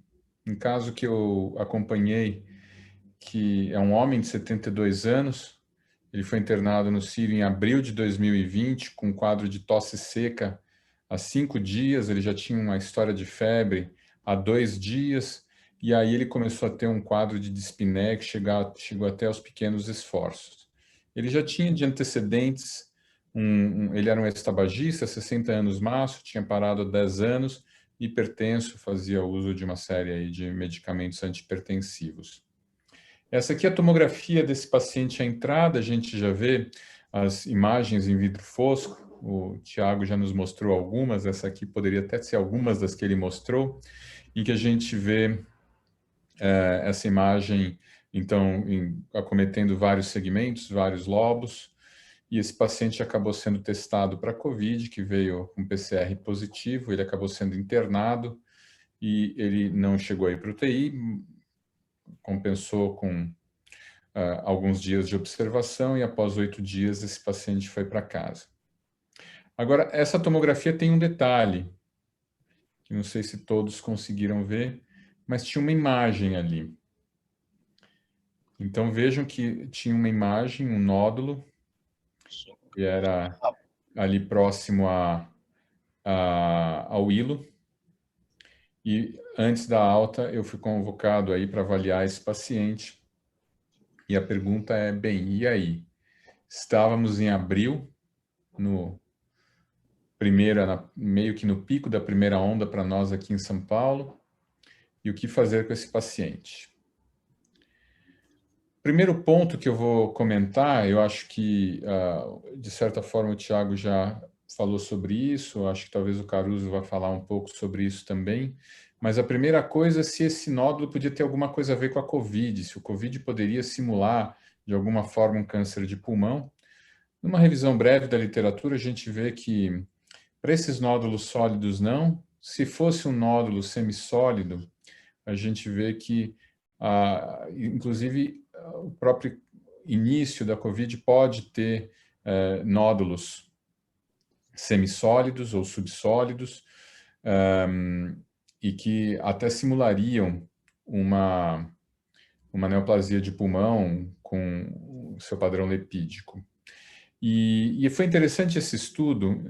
que eu acompanhei, que é um homem de 72 anos. Ele foi internado no Sírio em abril de 2020, com um quadro de tosse seca há 5 dias. Ele já tinha uma história de febre há 2 dias, e aí ele começou a ter um quadro de dispneia que chegou até aos pequenos esforços. Ele já tinha de antecedentes, ele era um ex-tabagista, 60 anos maço, tinha parado há 10 anos, hipertenso, fazia uso de uma série aí de medicamentos antihipertensivos. Essa aqui é a tomografia desse paciente à entrada, a gente já vê as imagens em vidro fosco, o Tiago já nos mostrou algumas, essa aqui poderia até ser algumas das que ele mostrou, em que a gente vê essa imagem, então, acometendo vários segmentos, vários lobos, e esse paciente acabou sendo testado para COVID, que veio com PCR positivo, ele acabou sendo internado, e ele não chegou aí para o UTI, compensou com alguns dias de observação, e após 8 dias esse paciente foi para casa. Agora, essa tomografia tem um detalhe, que não sei se todos conseguiram ver, mas tinha uma imagem ali. Então, vejam que tinha uma imagem, um nódulo, que era ali próximo ao hilo. E antes da alta, eu fui convocado aí para avaliar esse paciente. E a pergunta é, bem, e aí? Estávamos em abril, meio que no pico da primeira onda para nós aqui em São Paulo. E o que fazer com esse paciente? Primeiro ponto que eu vou comentar, eu acho que, de certa forma, o Thiago já falou sobre isso, acho que talvez o Caruso vai falar um pouco sobre isso também, mas a primeira coisa é se esse nódulo podia ter alguma coisa a ver com a COVID, se o COVID poderia simular, de alguma forma, um câncer de pulmão. Numa revisão breve da literatura, a gente vê que, para esses nódulos sólidos, não. Se fosse um nódulo semissólido, a gente vê que, inclusive, o próprio início da COVID pode ter nódulos semissólidos ou subsólidos, e que até simulariam uma neoplasia de pulmão com o seu padrão lipídico. E foi interessante esse estudo,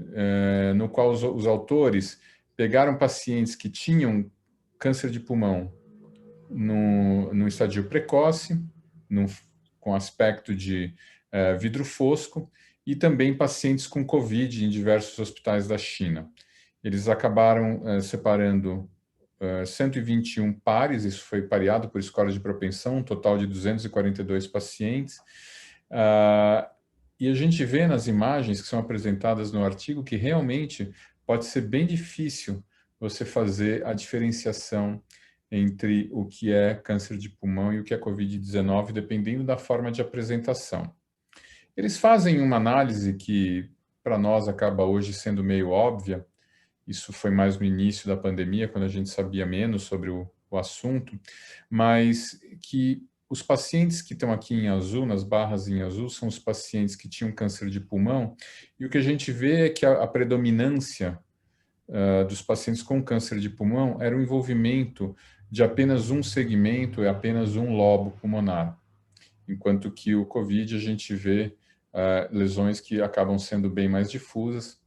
no qual os autores pegaram pacientes que tinham câncer de pulmão no estadio precoce, com aspecto de vidro fosco, e também pacientes com COVID em diversos hospitais da China. Eles acabaram separando 121 pares, isso foi pareado por escola de propensão, um total de 242 pacientes. E a gente vê nas imagens que são apresentadas no artigo que realmente pode ser bem difícil você fazer a diferenciação entre o que é câncer de pulmão e o que é COVID-19, dependendo da forma de apresentação. Eles fazem uma análise que, para nós, acaba hoje sendo meio óbvia. Isso foi mais no início da pandemia, quando a gente sabia menos sobre o assunto, mas que os pacientes que estão aqui em azul, nas barras em azul, são os pacientes que tinham câncer de pulmão, e o que a gente vê é que a predominância dos pacientes com câncer de pulmão era o envolvimento de apenas um segmento e apenas um lobo pulmonar, enquanto que o COVID a gente vê lesões que acabam sendo bem mais difusas.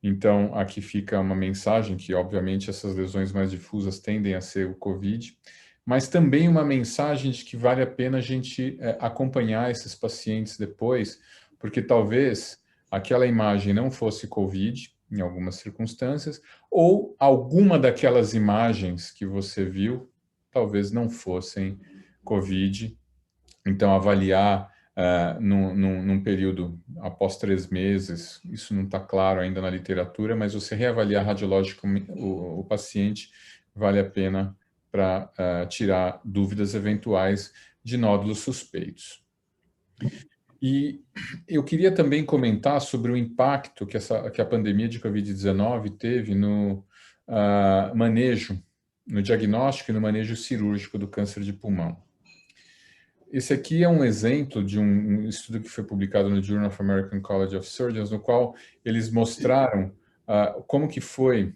Então, aqui fica uma mensagem que, obviamente, essas lesões mais difusas tendem a ser o COVID, mas também uma mensagem de que vale a pena a gente acompanhar esses pacientes depois, porque talvez aquela imagem não fosse COVID, em algumas circunstâncias, ou alguma daquelas imagens que você viu talvez não fossem COVID. Então, avaliar num período após 3 meses, isso não está claro ainda na literatura, mas você reavaliar radiologicamente o paciente vale a pena para tirar dúvidas eventuais de nódulos suspeitos. E eu queria também comentar sobre o impacto que a pandemia de COVID-19 teve no manejo, no diagnóstico e no manejo cirúrgico do câncer de pulmão. Esse aqui é um exemplo de um estudo que foi publicado no Journal of American College of Surgeons, no qual eles mostraram como que foi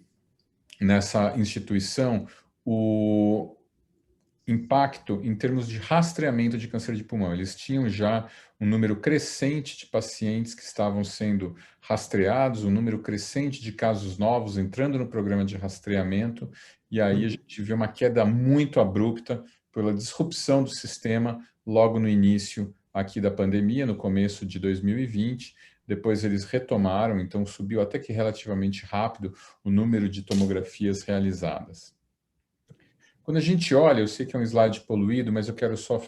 nessa instituição o impacto em termos de rastreamento de câncer de pulmão. Eles tinham já um número crescente de pacientes que estavam sendo rastreados, um número crescente de casos novos entrando no programa de rastreamento, e aí a gente viu uma queda muito abrupta pela disrupção do sistema logo no início aqui da pandemia, no começo de 2020. Depois eles retomaram, então subiu até que relativamente rápido o número de tomografias realizadas. Quando a gente olha, eu sei que é um slide poluído, mas eu quero só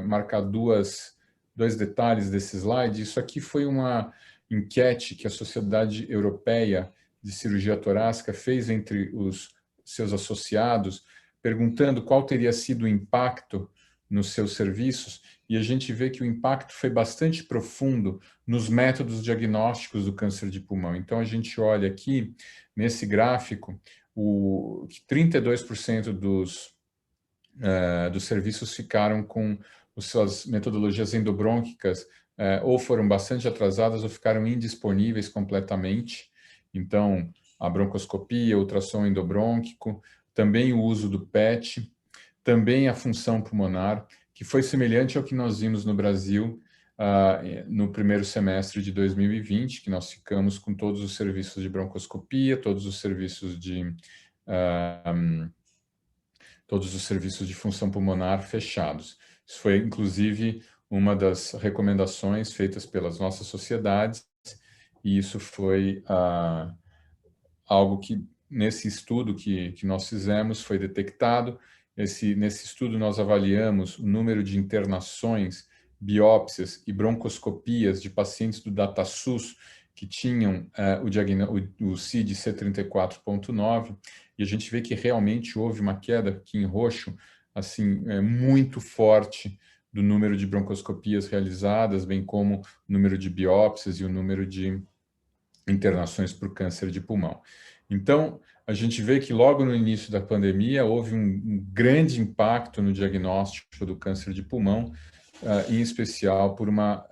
marcar dois detalhes desse slide. Isso aqui foi uma enquete que a Sociedade Europeia de Cirurgia Torácica fez entre os seus associados perguntando qual teria sido o impacto nos seus serviços, e a gente vê que o impacto foi bastante profundo nos métodos diagnósticos do câncer de pulmão. Então, a gente olha aqui, nesse gráfico, que 32% dos serviços ficaram com as suas metodologias endobrônquicas ou foram bastante atrasadas ou ficaram indisponíveis completamente. Então, a broncoscopia, ultrassom endobrônquico, também o uso do PET, também a função pulmonar, que foi semelhante ao que nós vimos no Brasil no primeiro semestre de 2020, que nós ficamos com todos os serviços de broncoscopia, todos os serviços de função pulmonar fechados. Isso foi, inclusive, uma das recomendações feitas pelas nossas sociedades, e isso foi algo que, nesse estudo que nós fizemos, foi detectado. Nesse estudo, nós avaliamos o número de internações, biópsias e broncoscopias de pacientes do DataSUS que tinham o CID C34.9, e a gente vê que realmente houve uma queda aqui em roxo, assim, muito forte do número de broncoscopias realizadas, bem como o número de biópsias e o número de internações por câncer de pulmão. Então, a gente vê que logo no início da pandemia houve um grande impacto no diagnóstico do câncer de pulmão, em especial por uma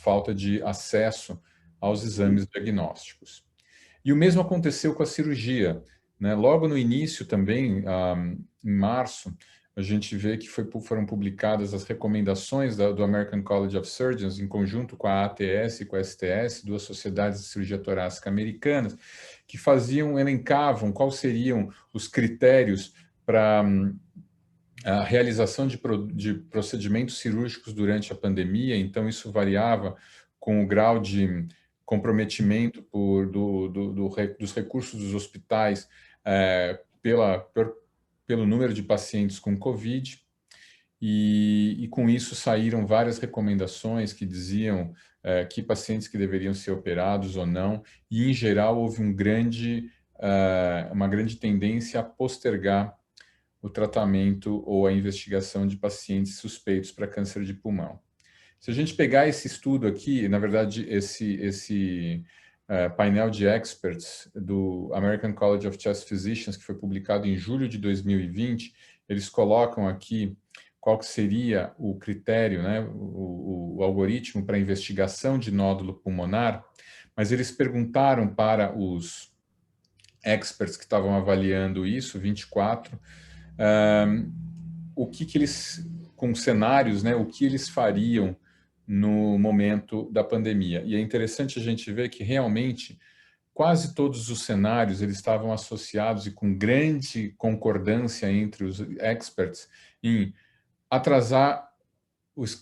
falta de acesso aos exames diagnósticos. E o mesmo aconteceu com a cirurgia, né? Logo no início também, em março, a gente vê que foram publicadas as recomendações do American College of Surgeons, em conjunto com a ATS e com a STS, duas sociedades de cirurgia torácica americanas, que elencavam quais seriam os critérios para a realização de procedimentos cirúrgicos durante a pandemia. Então, isso variava com o grau de comprometimento dos recursos dos hospitais pelo número de pacientes com COVID, e com isso saíram várias recomendações que diziam que pacientes que deveriam ser operados ou não, e em geral houve uma grande tendência a postergar o tratamento ou a investigação de pacientes suspeitos para câncer de pulmão. Se a gente pegar esse estudo aqui, na verdade, esse painel de experts do American College of Chest Physicians, que foi publicado em julho de 2020, eles colocam aqui qual que seria o critério, né, o algoritmo para investigação de nódulo pulmonar, mas eles perguntaram para os experts que estavam avaliando isso, 24, o que eles, com cenários, né, o que eles fariam no momento da pandemia. E é interessante a gente ver que realmente quase todos os cenários eles estavam associados e com grande concordância entre os experts em atrasar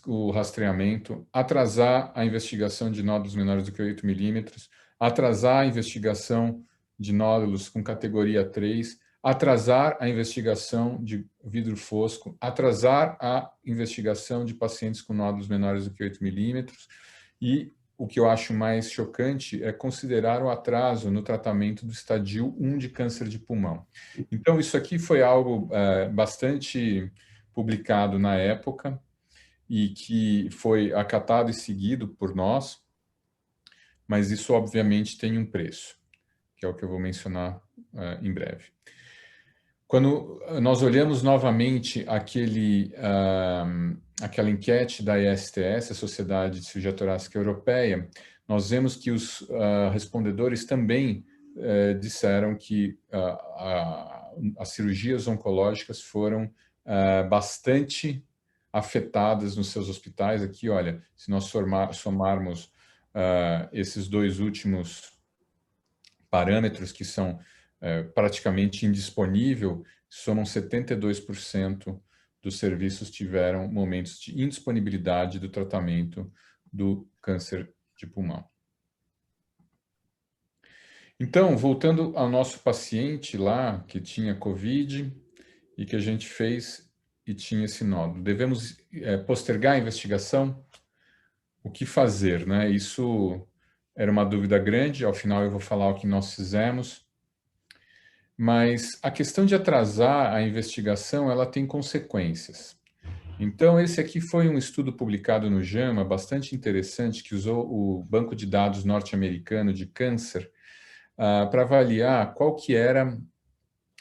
o rastreamento, atrasar a investigação de nódulos menores do que 8 milímetros, atrasar a investigação de nódulos com categoria 3, atrasar a investigação de vidro fosco, atrasar a investigação de pacientes com nódulos menores do que 8 milímetros, e o que eu acho mais chocante é considerar o atraso no tratamento do estadio 1 de câncer de pulmão. Então, isso aqui foi algo bastante publicado na época e que foi acatado e seguido por nós, mas isso obviamente tem um preço, que é o que eu vou mencionar em breve. Quando nós olhamos novamente aquela enquete da ESTS, a Sociedade de Cirurgia Torácica Europeia, nós vemos que os respondedores também disseram que as cirurgias oncológicas foram bastante afetadas nos seus hospitais. Aqui, olha, se nós somarmos esses dois últimos parâmetros, que são praticamente indisponível, somam 72% dos serviços tiveram momentos de indisponibilidade do tratamento do câncer de pulmão. Então, voltando ao nosso paciente lá, que tinha COVID e que a gente fez e tinha esse nódulo, devemos postergar a investigação? O que fazer, né? Isso era uma dúvida grande, ao final eu vou falar o que nós fizemos. mas a questão de atrasar a investigação, ela tem consequências. Então, esse aqui foi um estudo publicado no JAMA, bastante interessante, que usou o banco de dados norte-americano de câncer para avaliar qual que era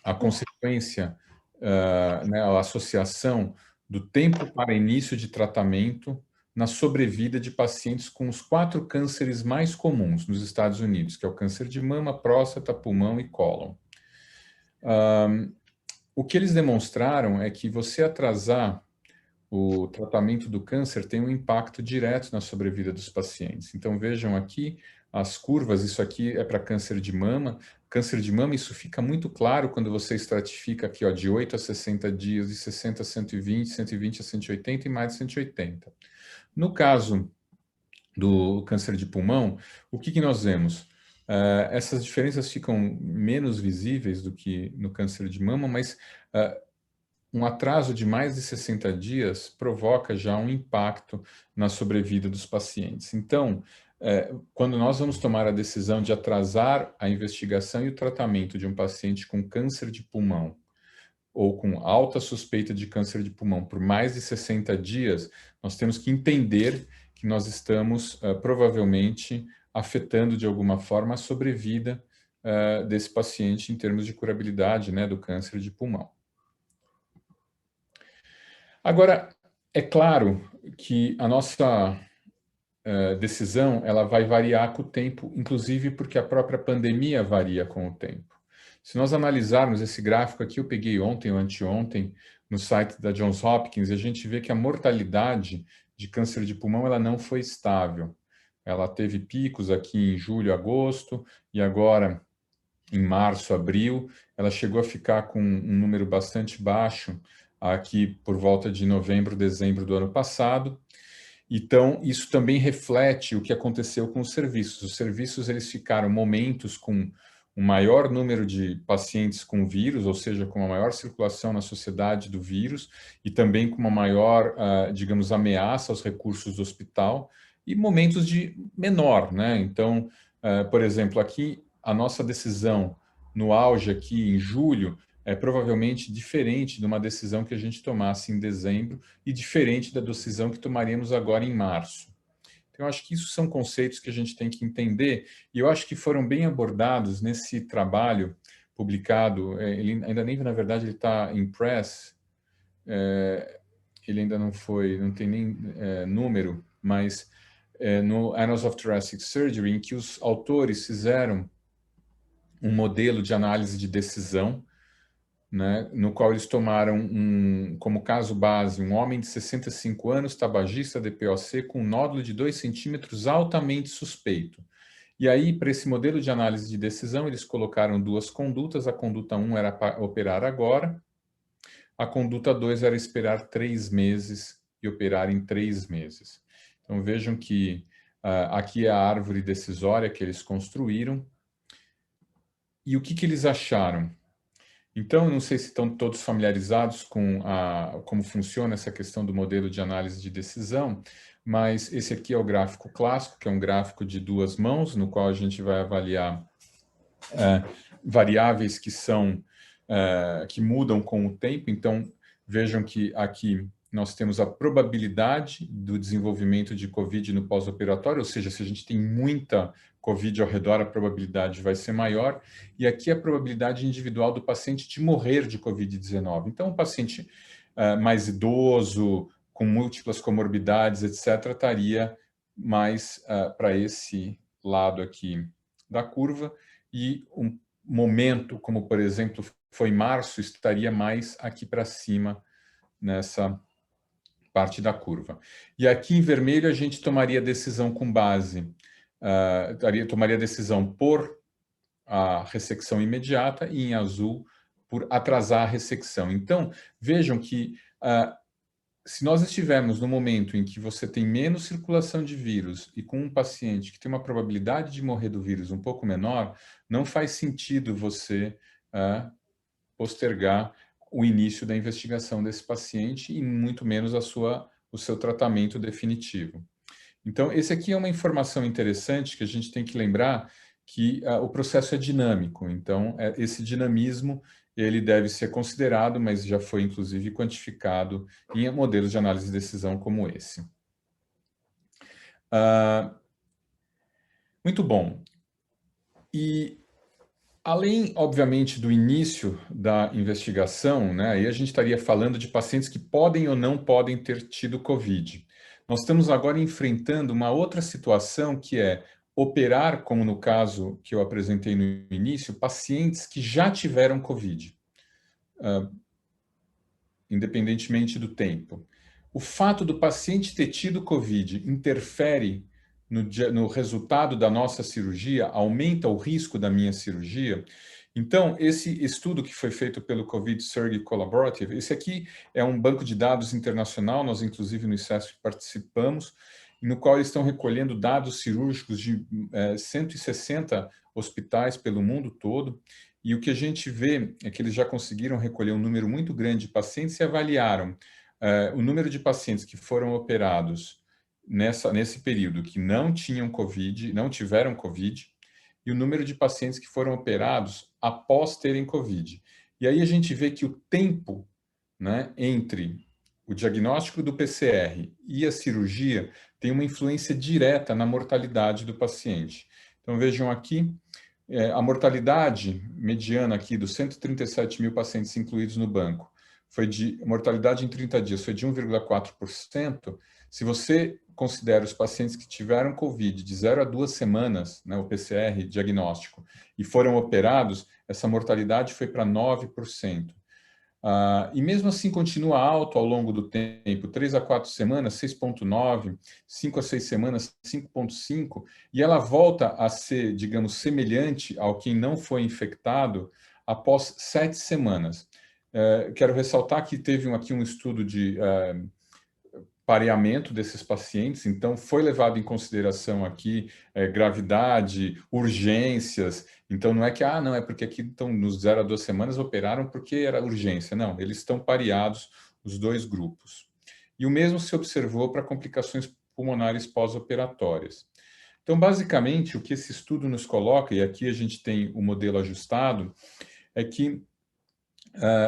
a consequência, né, a associação do tempo para início de tratamento na sobrevida de pacientes com os 4 cânceres mais comuns nos Estados Unidos, que é o câncer de mama, próstata, pulmão e cólon. O que eles demonstraram é que você atrasar o tratamento do câncer tem um impacto direto na sobrevida dos pacientes. Então, vejam aqui as curvas, isso aqui é para câncer de mama. Câncer de mama, isso fica muito claro quando você estratifica aqui, ó, de 8 a 60 dias, de 60 a 120, 120 a 180 e mais de 180. No caso do câncer de pulmão, o que que nós vemos? Essas diferenças ficam menos visíveis do que no câncer de mama, mas um atraso de mais de 60 dias provoca já um impacto na sobrevida dos pacientes. Então, quando nós vamos tomar a decisão de atrasar a investigação e o tratamento de um paciente com câncer de pulmão ou com alta suspeita de câncer de pulmão por mais de 60 dias, nós temos que entender que nós estamos provavelmente afetando de alguma forma a sobrevida desse paciente em termos de curabilidade, né, do câncer de pulmão. Agora, é claro que a nossa decisão ela vai variar com o tempo, inclusive porque a própria pandemia varia com o tempo. Se nós analisarmos esse gráfico aqui, eu peguei ontem ou anteontem no site da Johns Hopkins, e a gente vê que a mortalidade de câncer de pulmão ela não foi estável. Ela teve picos aqui em julho, agosto, e agora em março, abril, ela chegou a ficar com um número bastante baixo aqui por volta de novembro, dezembro do ano passado. Então, isso também reflete o que aconteceu com os serviços. Os serviços, eles ficaram momentos com um maior número de pacientes com vírus, ou seja, com uma maior circulação na sociedade do vírus, e também com uma maior, digamos, ameaça aos recursos do hospital, e momentos de menor, né? Então, por exemplo, aqui, a nossa decisão no auge aqui em julho, é provavelmente diferente de uma decisão que a gente tomasse em dezembro e diferente da decisão que tomaríamos agora em março. Então, eu acho que isso são conceitos que a gente tem que entender e eu acho que foram bem abordados nesse trabalho publicado. Ele ainda nem, na verdade, ele está em press, ele ainda não foi, não tem nem número, mas no Annals of Thoracic Surgery, em que os autores fizeram um modelo de análise de decisão, né, no qual eles tomaram como caso base um homem de 65 anos, tabagista, DPOC, com um nódulo de 2 centímetros altamente suspeito. E aí, para esse modelo de análise de decisão, eles colocaram 2 condutas. A conduta 1 era para operar agora, a conduta 2 era esperar 3 meses e operar em 3 meses. Então, vejam que aqui é a árvore decisória que eles construíram. E o que que eles acharam? Então, eu não sei se estão todos familiarizados com como funciona essa questão do modelo de análise de decisão, mas esse aqui é o gráfico clássico, que é um gráfico de 2 mãos, no qual a gente vai avaliar variáveis que mudam com o tempo. Então, vejam que aqui nós temos a probabilidade do desenvolvimento de COVID no pós-operatório, ou seja, se a gente tem muita COVID ao redor, a probabilidade vai ser maior. E aqui a probabilidade individual do paciente de morrer de COVID-19. Então, um paciente mais idoso, com múltiplas comorbidades, etc., estaria mais para esse lado aqui da curva. E um momento, como por exemplo foi março, estaria mais aqui para cima, nessa parte da curva. E aqui em vermelho a gente tomaria decisão com base, tomaria decisão por a ressecção imediata e em azul por atrasar a ressecção. Então, vejam que se nós estivermos no momento em que você tem menos circulação de vírus e com um paciente que tem uma probabilidade de morrer do vírus um pouco menor, não faz sentido você postergar o início da investigação desse paciente e muito menos o seu tratamento definitivo. Então, esse aqui é uma informação interessante que a gente tem que lembrar que o processo é dinâmico. Então, esse dinamismo ele deve ser considerado, mas já foi, inclusive, quantificado em modelos de análise de decisão como esse. Muito bom. E, além, obviamente, do início da investigação, né, aí a gente estaria falando de pacientes que podem ou não podem ter tido COVID. Nós estamos agora enfrentando uma outra situação que é operar, como no caso que eu apresentei no início, pacientes que já tiveram COVID, independentemente do tempo. O fato do paciente ter tido COVID interfere no resultado da nossa cirurgia, aumenta o risco da minha cirurgia. Então, esse estudo que foi feito pelo COVID Surgery Collaborative, esse aqui é um banco de dados internacional, nós inclusive no ICESP participamos, no qual eles estão recolhendo dados cirúrgicos de 160 hospitais pelo mundo todo, e o que a gente vê é que eles já conseguiram recolher um número muito grande de pacientes e avaliaram o número de pacientes que foram operados nesse período que não tinham COVID, não tiveram COVID, e o número de pacientes que foram operados após terem COVID. E aí a gente vê que o tempo, né, entre o diagnóstico do PCR e a cirurgia tem uma influência direta na mortalidade do paciente. Então vejam aqui, a mortalidade mediana aqui dos 137 mil pacientes incluídos no banco, foi de mortalidade em 30 dias, foi de 1,4%. Se você considera os pacientes que tiveram COVID de 0 a 2 semanas, né, o PCR diagnóstico, e foram operados, essa mortalidade foi para 9%. E mesmo assim continua alto ao longo do tempo, 3 a 4 semanas, 6,9, 5 a 6 semanas, 5,5, e ela volta a ser, digamos, semelhante ao quem não foi infectado após 7 semanas. Quero ressaltar que teve aqui um estudo de pareamento desses pacientes, então foi levado em consideração aqui gravidade, urgências, então não é que, não, é porque aqui estão nos 0 a 2 semanas operaram porque era urgência, não, eles estão pareados os dois grupos. E o mesmo se observou para complicações pulmonares pós-operatórias. Então, basicamente, o que esse estudo nos coloca, e aqui a gente tem o modelo ajustado, é que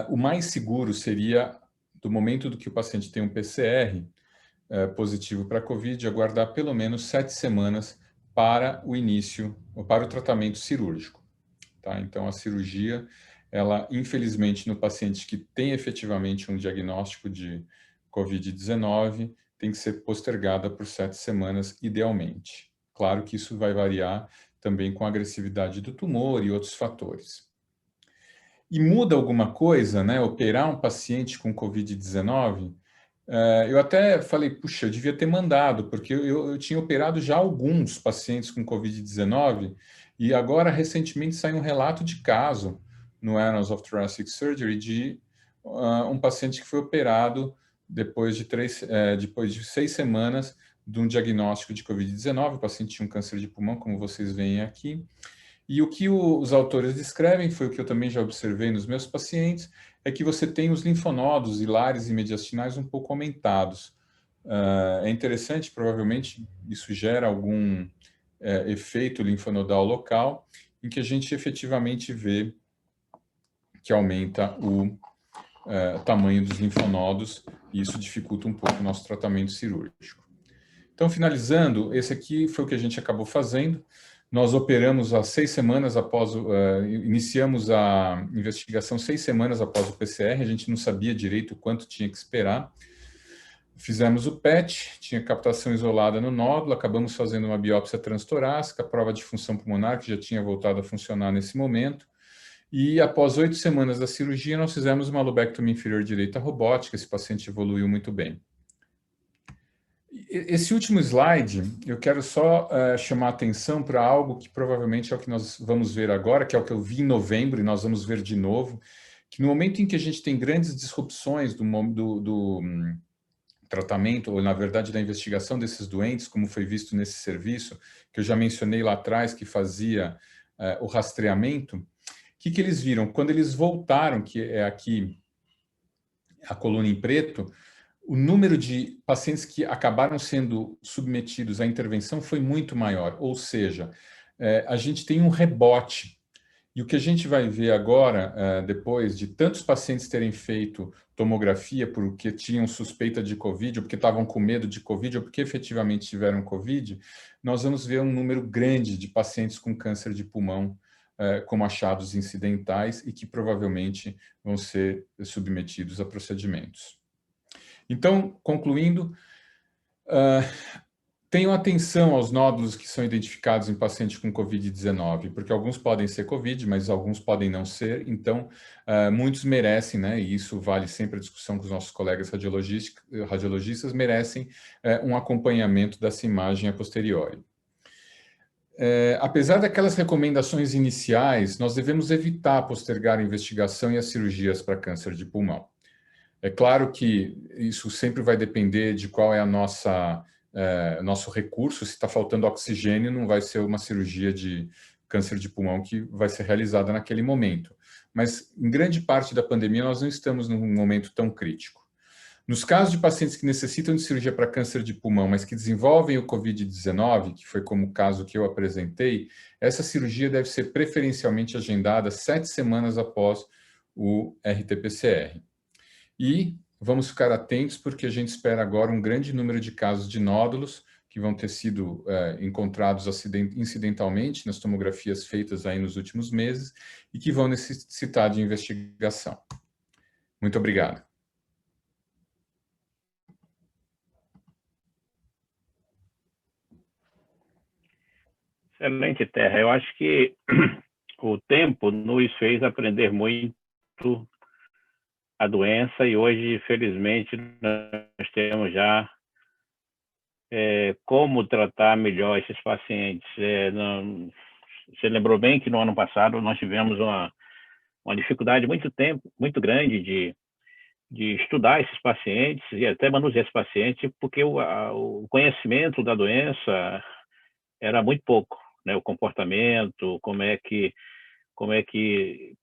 o mais seguro seria, do momento do que o paciente tem um PCR positivo para a COVID, aguardar pelo menos 7 semanas para o início, ou para o tratamento cirúrgico. Tá? Então, a cirurgia, ela, infelizmente, no paciente que tem efetivamente um diagnóstico de COVID-19, tem que ser postergada por 7 semanas, idealmente. Claro que isso vai variar também com a agressividade do tumor e outros fatores. E muda alguma coisa, né? Operar um paciente com COVID-19, eu até falei, puxa, eu devia ter mandado, porque eu tinha operado já alguns pacientes com COVID-19 e agora, recentemente, saiu um relato de caso no Annals of Thoracic Surgery de um paciente que foi operado depois de 6 semanas de um diagnóstico de COVID-19. O paciente tinha um câncer de pulmão, como vocês veem aqui. E o que os autores descrevem, foi o que eu também já observei nos meus pacientes, é que você tem os linfonodos hilares e mediastinais um pouco aumentados. É interessante, provavelmente isso gera algum efeito linfonodal local, em que a gente efetivamente vê que aumenta o tamanho dos linfonodos, e isso dificulta um pouco o nosso tratamento cirúrgico. Então, finalizando, esse aqui foi o que a gente acabou fazendo. Nós operamos há 6 semanas após, iniciamos a investigação 6 semanas após o PCR, a gente não sabia direito quanto tinha que esperar. Fizemos o PET, tinha captação isolada no nódulo, acabamos fazendo uma biópsia transtorácica, prova de função pulmonar, que já tinha voltado a funcionar nesse momento. E após 8 semanas da cirurgia, nós fizemos uma lobectomia inferior direita robótica, esse paciente evoluiu muito bem. Esse último slide, eu quero só chamar a atenção para algo que provavelmente é o que nós vamos ver agora, que é o que eu vi em novembro e nós vamos ver de novo, que no momento em que a gente tem grandes disrupções do tratamento, ou na verdade da investigação desses doentes, como foi visto nesse serviço, que eu já mencionei lá atrás, que fazia o rastreamento, o que eles viram? Quando eles voltaram, que é aqui a coluna em preto, o número de pacientes que acabaram sendo submetidos à intervenção foi muito maior, ou seja, a gente tem um rebote. E o que a gente vai ver agora, depois de tantos pacientes terem feito tomografia porque tinham suspeita de Covid, ou porque estavam com medo de Covid, ou porque efetivamente tiveram Covid, nós vamos ver um número grande de pacientes com câncer de pulmão como achados incidentais e que provavelmente vão ser submetidos a procedimentos. Então, concluindo, tenham atenção aos nódulos que são identificados em pacientes com Covid-19, porque alguns podem ser Covid, mas alguns podem não ser, então muitos merecem, né, e isso vale sempre a discussão com os nossos colegas radiologistas, merecem um acompanhamento dessa imagem a posteriori. Apesar daquelas recomendações iniciais, nós devemos evitar postergar a investigação e as cirurgias para câncer de pulmão. É claro que isso sempre vai depender de qual é nosso recurso. Se está faltando oxigênio, não vai ser uma cirurgia de câncer de pulmão que vai ser realizada naquele momento. Mas, em grande parte da pandemia, nós não estamos num momento tão crítico. Nos casos de pacientes que necessitam de cirurgia para câncer de pulmão, mas que desenvolvem o Covid-19, que foi como o caso que eu apresentei, essa cirurgia deve ser preferencialmente agendada 7 semanas após o RT-PCR. E vamos ficar atentos porque a gente espera agora um grande número de casos de nódulos que vão ter sido encontrados incidentalmente nas tomografias feitas aí nos últimos meses e que vão necessitar de investigação. Muito obrigado. Excelente, Terra. Eu acho que o tempo nos fez aprender muito a doença e hoje, felizmente, nós temos já como tratar melhor esses pacientes. Você lembrou bem que no ano passado nós tivemos uma dificuldade muito grande de estudar esses pacientes e até manusear esses pacientes, porque o conhecimento da doença era muito pouco, né? O comportamento, como é que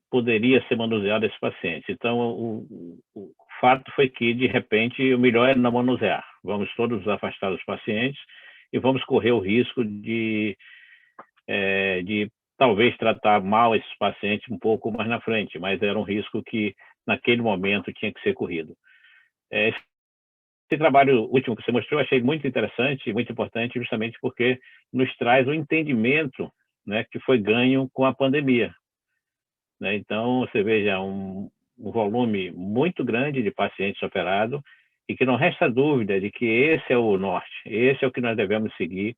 poderia ser manuseado esse paciente. Então, o fato foi que, de repente, o melhor é não manusear. Vamos todos afastar os pacientes e vamos correr o risco de talvez tratar mal esses pacientes um pouco mais na frente, mas era um risco que, naquele momento, tinha que ser corrido. Esse trabalho último que você mostrou, eu achei muito interessante e muito importante, justamente porque nos traz o entendimento, né, que foi ganho com a pandemia. Né? Então, você veja um volume muito grande de pacientes operados e que não resta dúvida de que esse é o norte, esse é o que nós devemos seguir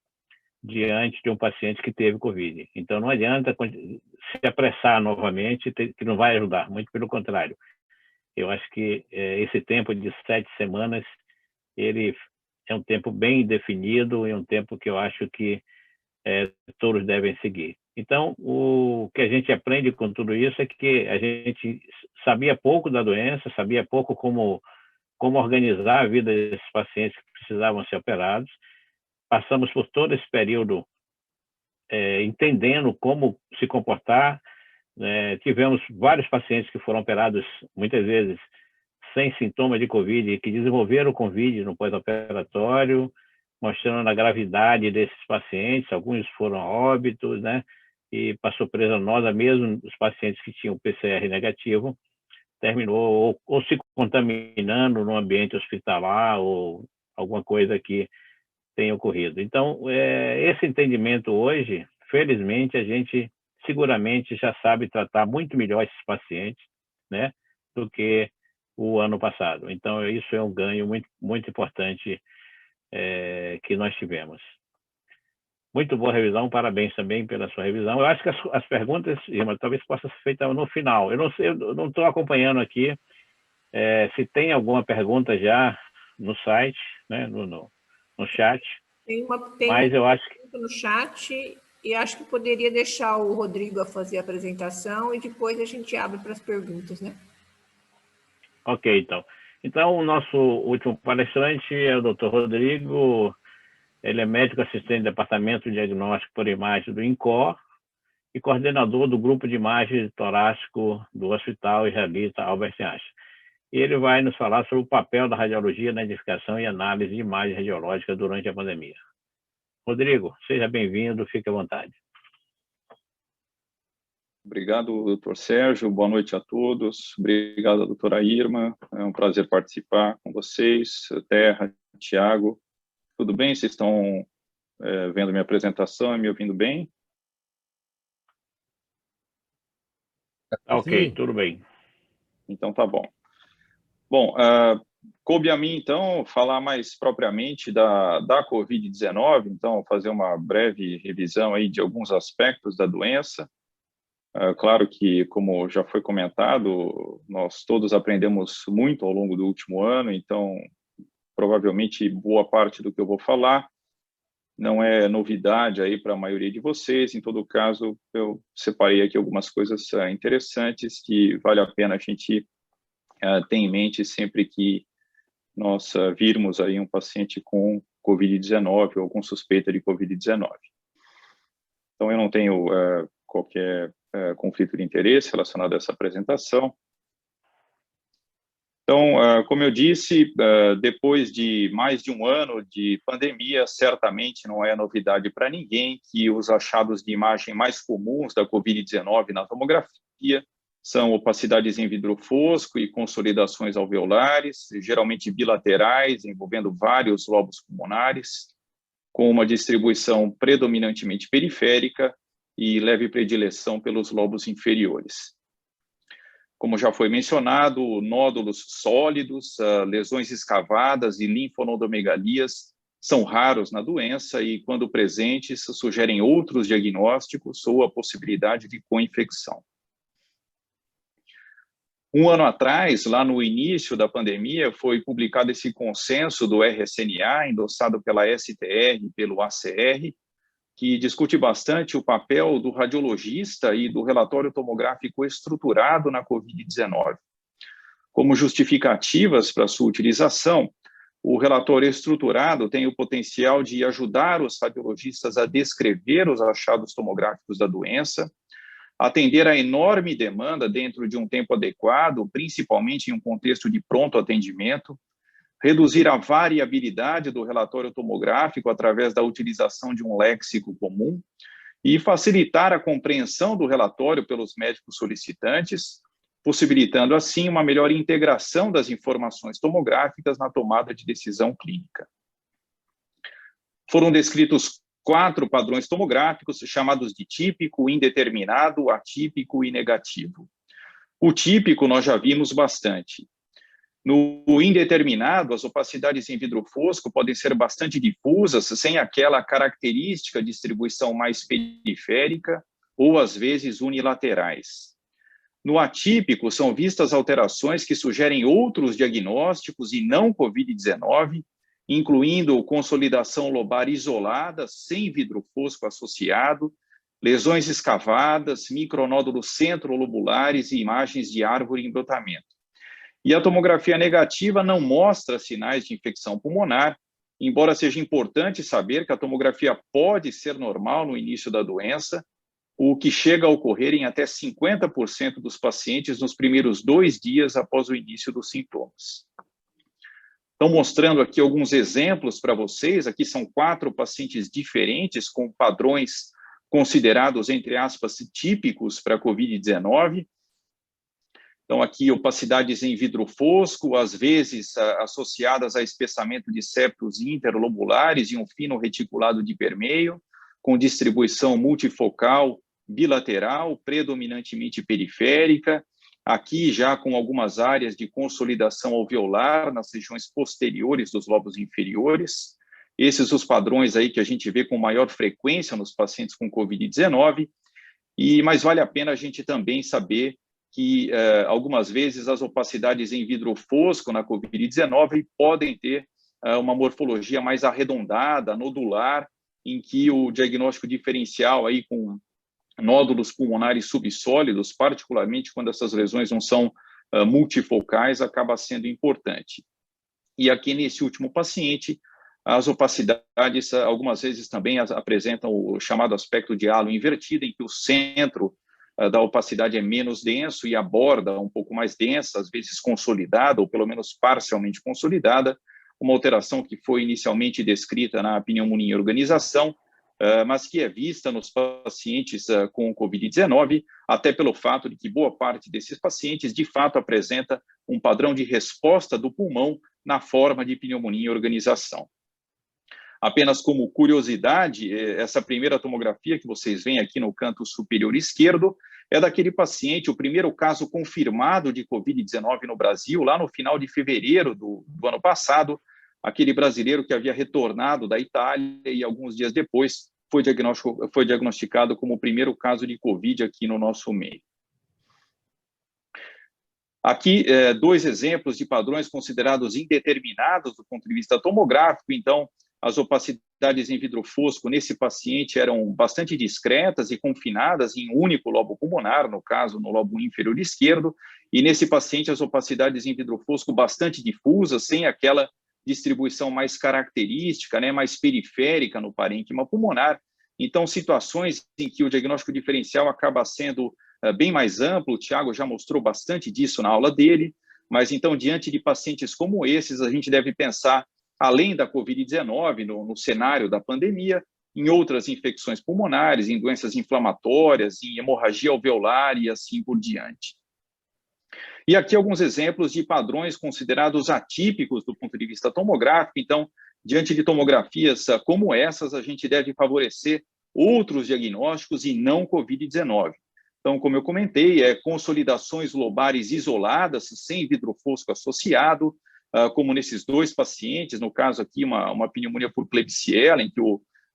diante de um paciente que teve Covid. Então, não adianta se apressar novamente, que não vai ajudar, muito pelo contrário. Eu acho que esse tempo de 7 semanas, ele é um tempo bem definido e um tempo que eu acho que todos devem seguir. Então, o que a gente aprende com tudo isso é que a gente sabia pouco da doença, sabia pouco como organizar a vida desses pacientes que precisavam ser operados. Passamos por todo esse período entendendo como se comportar. Tivemos vários pacientes que foram operados, muitas vezes, sem sintoma de Covid, e que desenvolveram Covid no pós-operatório, mostrando a gravidade desses pacientes. Alguns foram a óbitos, né? E, para surpresa nossa, mesmo os pacientes que tinham PCR negativo, terminou ou se contaminando no ambiente hospitalar ou alguma coisa que tenha ocorrido. Então, esse entendimento hoje, felizmente, a gente seguramente já sabe tratar muito melhor esses pacientes, né, do que o ano passado. Então, isso é um ganho muito, muito importante que nós tivemos. Muito boa revisão, parabéns também pela sua revisão. Eu acho que as perguntas, Irma, talvez possa ser feita no final. Eu não sei, eu não estou acompanhando aqui se tem alguma pergunta já no site, né, no chat. Tem mas eu acho que no chat e acho que poderia deixar o Rodrigo a fazer a apresentação e depois a gente abre para as perguntas, né? Ok, então. Então, o nosso último palestrante é o Dr. Rodrigo. Ele é médico assistente do Departamento de Diagnóstico por Imagem do INCOR e coordenador do Grupo de Imagem Torácico do Hospital Israelita Albert Einstein. E ele vai nos falar sobre o papel da radiologia na identificação e análise de imagem radiológica durante a pandemia. Rodrigo, seja bem-vindo, fique à vontade. Obrigado, doutor Sérgio. Boa noite a todos. Obrigado, doutora Irma. É um prazer participar com vocês. Terra, Tiago. Tudo bem? Vocês estão vendo minha apresentação e me ouvindo bem? Ok, tudo bem. Então tá bom. Bom, coube a mim, então, falar mais propriamente da Covid-19, então, fazer uma breve revisão aí de alguns aspectos da doença. Claro que, como já foi comentado, nós todos aprendemos muito ao longo do último ano, então, provavelmente, boa parte do que eu vou falar não é novidade aí para a maioria de vocês. Em todo caso, eu separei aqui algumas coisas interessantes que vale a pena a gente ter em mente sempre que nós virmos aí um paciente com Covid-19 ou com suspeita de Covid-19. Então, eu não tenho qualquer conflito de interesse relacionado a essa apresentação. Então, como eu disse, depois de mais de um ano de pandemia, certamente não é novidade para ninguém que os achados de imagem mais comuns da Covid-19 na tomografia são opacidades em vidro fosco e consolidações alveolares, geralmente bilaterais, envolvendo vários lobos pulmonares, com uma distribuição predominantemente periférica e leve predileção pelos lobos inferiores. Como já foi mencionado, nódulos sólidos, lesões escavadas e linfonodomegalias são raros na doença e, quando presentes, sugerem outros diagnósticos ou a possibilidade de co-infecção. Um ano atrás, lá no início da pandemia, foi publicado esse consenso do RSNA, endossado pela STR e pelo ACR, que discute bastante o papel do radiologista e do relatório tomográfico estruturado na Covid-19. Como justificativas para sua utilização, o relatório estruturado tem o potencial de ajudar os radiologistas a descrever os achados tomográficos da doença, atender à enorme demanda dentro de um tempo adequado, principalmente em um contexto de pronto atendimento, reduzir a variabilidade do relatório tomográfico através da utilização de um léxico comum e facilitar a compreensão do relatório pelos médicos solicitantes, possibilitando, assim, uma melhor integração das informações tomográficas na tomada de decisão clínica. Foram descritos 4 padrões tomográficos, chamados de típico, indeterminado, atípico e negativo. O típico nós já vimos bastante. No indeterminado, as opacidades em vidro fosco podem ser bastante difusas, sem aquela característica distribuição mais periférica ou, às vezes, unilaterais. No atípico, são vistas alterações que sugerem outros diagnósticos e não Covid-19, incluindo consolidação lobar isolada, sem vidro fosco associado, lesões escavadas, micronódulos centrolobulares e imagens de árvore em brotamento. E a tomografia negativa não mostra sinais de infecção pulmonar, embora seja importante saber que a tomografia pode ser normal no início da doença, o que chega a ocorrer em até 50% dos pacientes nos primeiros 2 dias após o início dos sintomas. Então, mostrando aqui alguns exemplos para vocês, aqui são 4 pacientes diferentes com padrões considerados, entre aspas, típicos para a Covid-19. Então, aqui, opacidades em vidro fosco, às vezes associadas a espessamento de septos interlobulares e um fino reticulado de permeio, com distribuição multifocal, bilateral, predominantemente periférica, aqui já com algumas áreas de consolidação alveolar nas regiões posteriores dos lobos inferiores. Esses os padrões aí que a gente vê com maior frequência nos pacientes com Covid-19, mas vale a pena a gente também saber que algumas vezes as opacidades em vidro fosco na Covid-19 podem ter uma morfologia mais arredondada, nodular, em que o diagnóstico diferencial aí com nódulos pulmonares subsólidos, particularmente quando essas lesões não são multifocais, acaba sendo importante. E aqui nesse último paciente, as opacidades algumas vezes também apresentam o chamado aspecto de halo invertido, em que o centro da opacidade é menos denso e a borda um pouco mais densa, às vezes consolidada, ou pelo menos parcialmente consolidada, uma alteração que foi inicialmente descrita na pneumonia em organização, mas que é vista nos pacientes com COVID-19, até pelo fato de que boa parte desses pacientes, de fato, apresenta um padrão de resposta do pulmão na forma de pneumonia em organização. Apenas como curiosidade, essa primeira tomografia que vocês veem aqui no canto superior esquerdo é daquele paciente, o primeiro caso confirmado de COVID-19 no Brasil, lá no final de fevereiro do ano passado, aquele brasileiro que havia retornado da Itália e alguns dias depois foi diagnosticado como o primeiro caso de COVID aqui no nosso meio. Aqui, dois exemplos de padrões considerados indeterminados do ponto de vista tomográfico. Então, as opacidades em vidro fosco nesse paciente eram bastante discretas e confinadas em um único lobo pulmonar, no caso, no lobo inferior esquerdo, e nesse paciente as opacidades em vidro fosco bastante difusas, sem aquela distribuição mais característica, né, mais periférica no parênquima pulmonar. Então, situações em que o diagnóstico diferencial acaba sendo bem mais amplo, o Thiago já mostrou bastante disso na aula dele, mas então, diante de pacientes como esses, a gente deve pensar, além da COVID-19, no cenário da pandemia, em outras infecções pulmonares, em doenças inflamatórias, em hemorragia alveolar e assim por diante. E aqui alguns exemplos de padrões considerados atípicos do ponto de vista tomográfico. Então, diante de tomografias como essas, a gente deve favorecer outros diagnósticos e não COVID-19. Então, como eu comentei, consolidações lobares isoladas, sem vidro fosco associado, como nesses dois pacientes, no caso aqui, uma pneumonia por Klebsiella, em que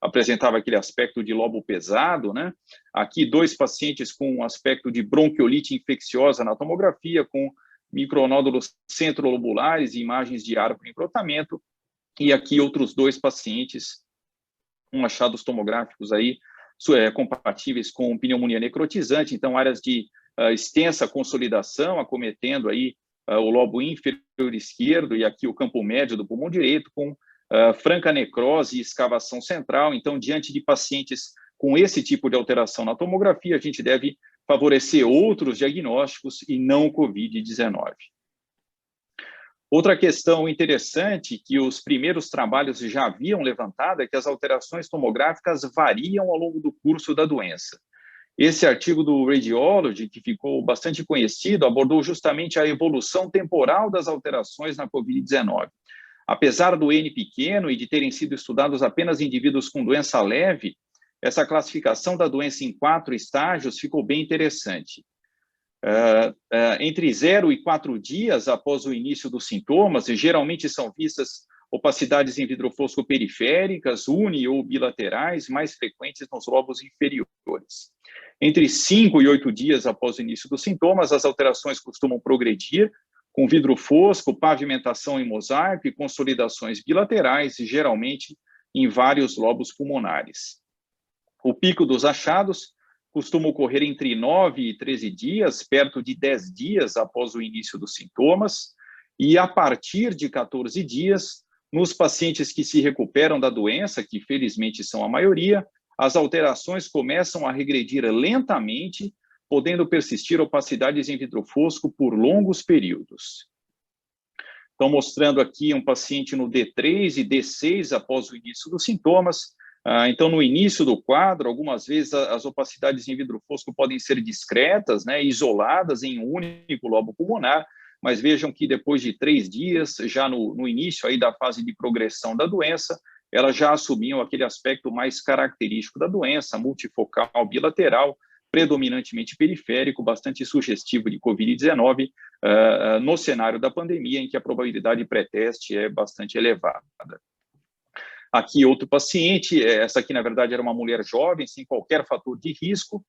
apresentava aquele aspecto de lobo pesado, né? Aqui, dois pacientes com um aspecto de bronquiolite infecciosa na tomografia, com micronódulos centrolobulares e imagens de ar por encrotamento, e aqui outros dois pacientes com achados tomográficos aí, compatíveis com pneumonia necrotizante, então áreas de extensa consolidação, acometendo aí o lobo inferior esquerdo e aqui o campo médio do pulmão direito, com franca necrose e escavação central. Então, diante de pacientes com esse tipo de alteração na tomografia, a gente deve favorecer outros diagnósticos e não COVID-19. Outra questão interessante que os primeiros trabalhos já haviam levantado é que as alterações tomográficas variam ao longo do curso da doença. Esse artigo do Radiology, que ficou bastante conhecido, abordou justamente a evolução temporal das alterações na COVID-19. Apesar do N pequeno e de terem sido estudados apenas indivíduos com doença leve, essa classificação da doença em 4 estágios ficou bem interessante. Entre 0 e 4 dias após o início dos sintomas, geralmente são vistas opacidades em vidro fosco periféricas, uni ou bilaterais, mais frequentes nos lobos inferiores. Entre 5 e 8 dias após o início dos sintomas, as alterações costumam progredir, com vidro fosco, pavimentação em mosaico e consolidações bilaterais, geralmente em vários lobos pulmonares. O pico dos achados costuma ocorrer entre 9 e 13 dias, perto de 10 dias após o início dos sintomas, e a partir de 14 dias, nos pacientes que se recuperam da doença, que felizmente são a maioria, as alterações começam a regredir lentamente, podendo persistir opacidades em vidro fosco por longos períodos. Então, mostrando aqui um paciente no D3 e D6 após o início dos sintomas. Então, no início do quadro, algumas vezes as opacidades em vidro fosco podem ser discretas, né, isoladas em um único lobo pulmonar, mas vejam que depois de 3 dias, já no início aí da fase de progressão da doença, elas já assumiam aquele aspecto mais característico da doença, multifocal, bilateral, predominantemente periférico, bastante sugestivo de COVID-19, no cenário da pandemia, em que a probabilidade pré-teste é bastante elevada. Aqui outro paciente, essa aqui na verdade era uma mulher jovem, sem qualquer fator de risco,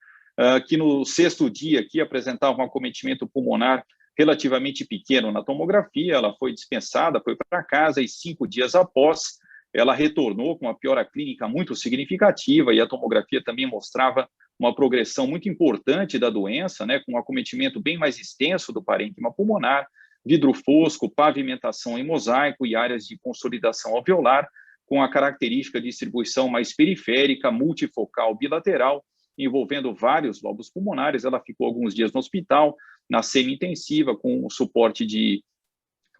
que no 6º dia aqui apresentava um acometimento pulmonar relativamente pequeno na tomografia. Ela foi dispensada, foi para casa e 5 dias após, ela retornou com uma piora clínica muito significativa e a tomografia também mostrava uma progressão muito importante da doença, né, com um acometimento bem mais extenso do parênquima pulmonar, vidro fosco, pavimentação em mosaico e áreas de consolidação alveolar, com a característica de distribuição mais periférica, multifocal, bilateral, envolvendo vários lobos pulmonares. Ela ficou alguns dias no hospital, na semi-intensiva, com o suporte de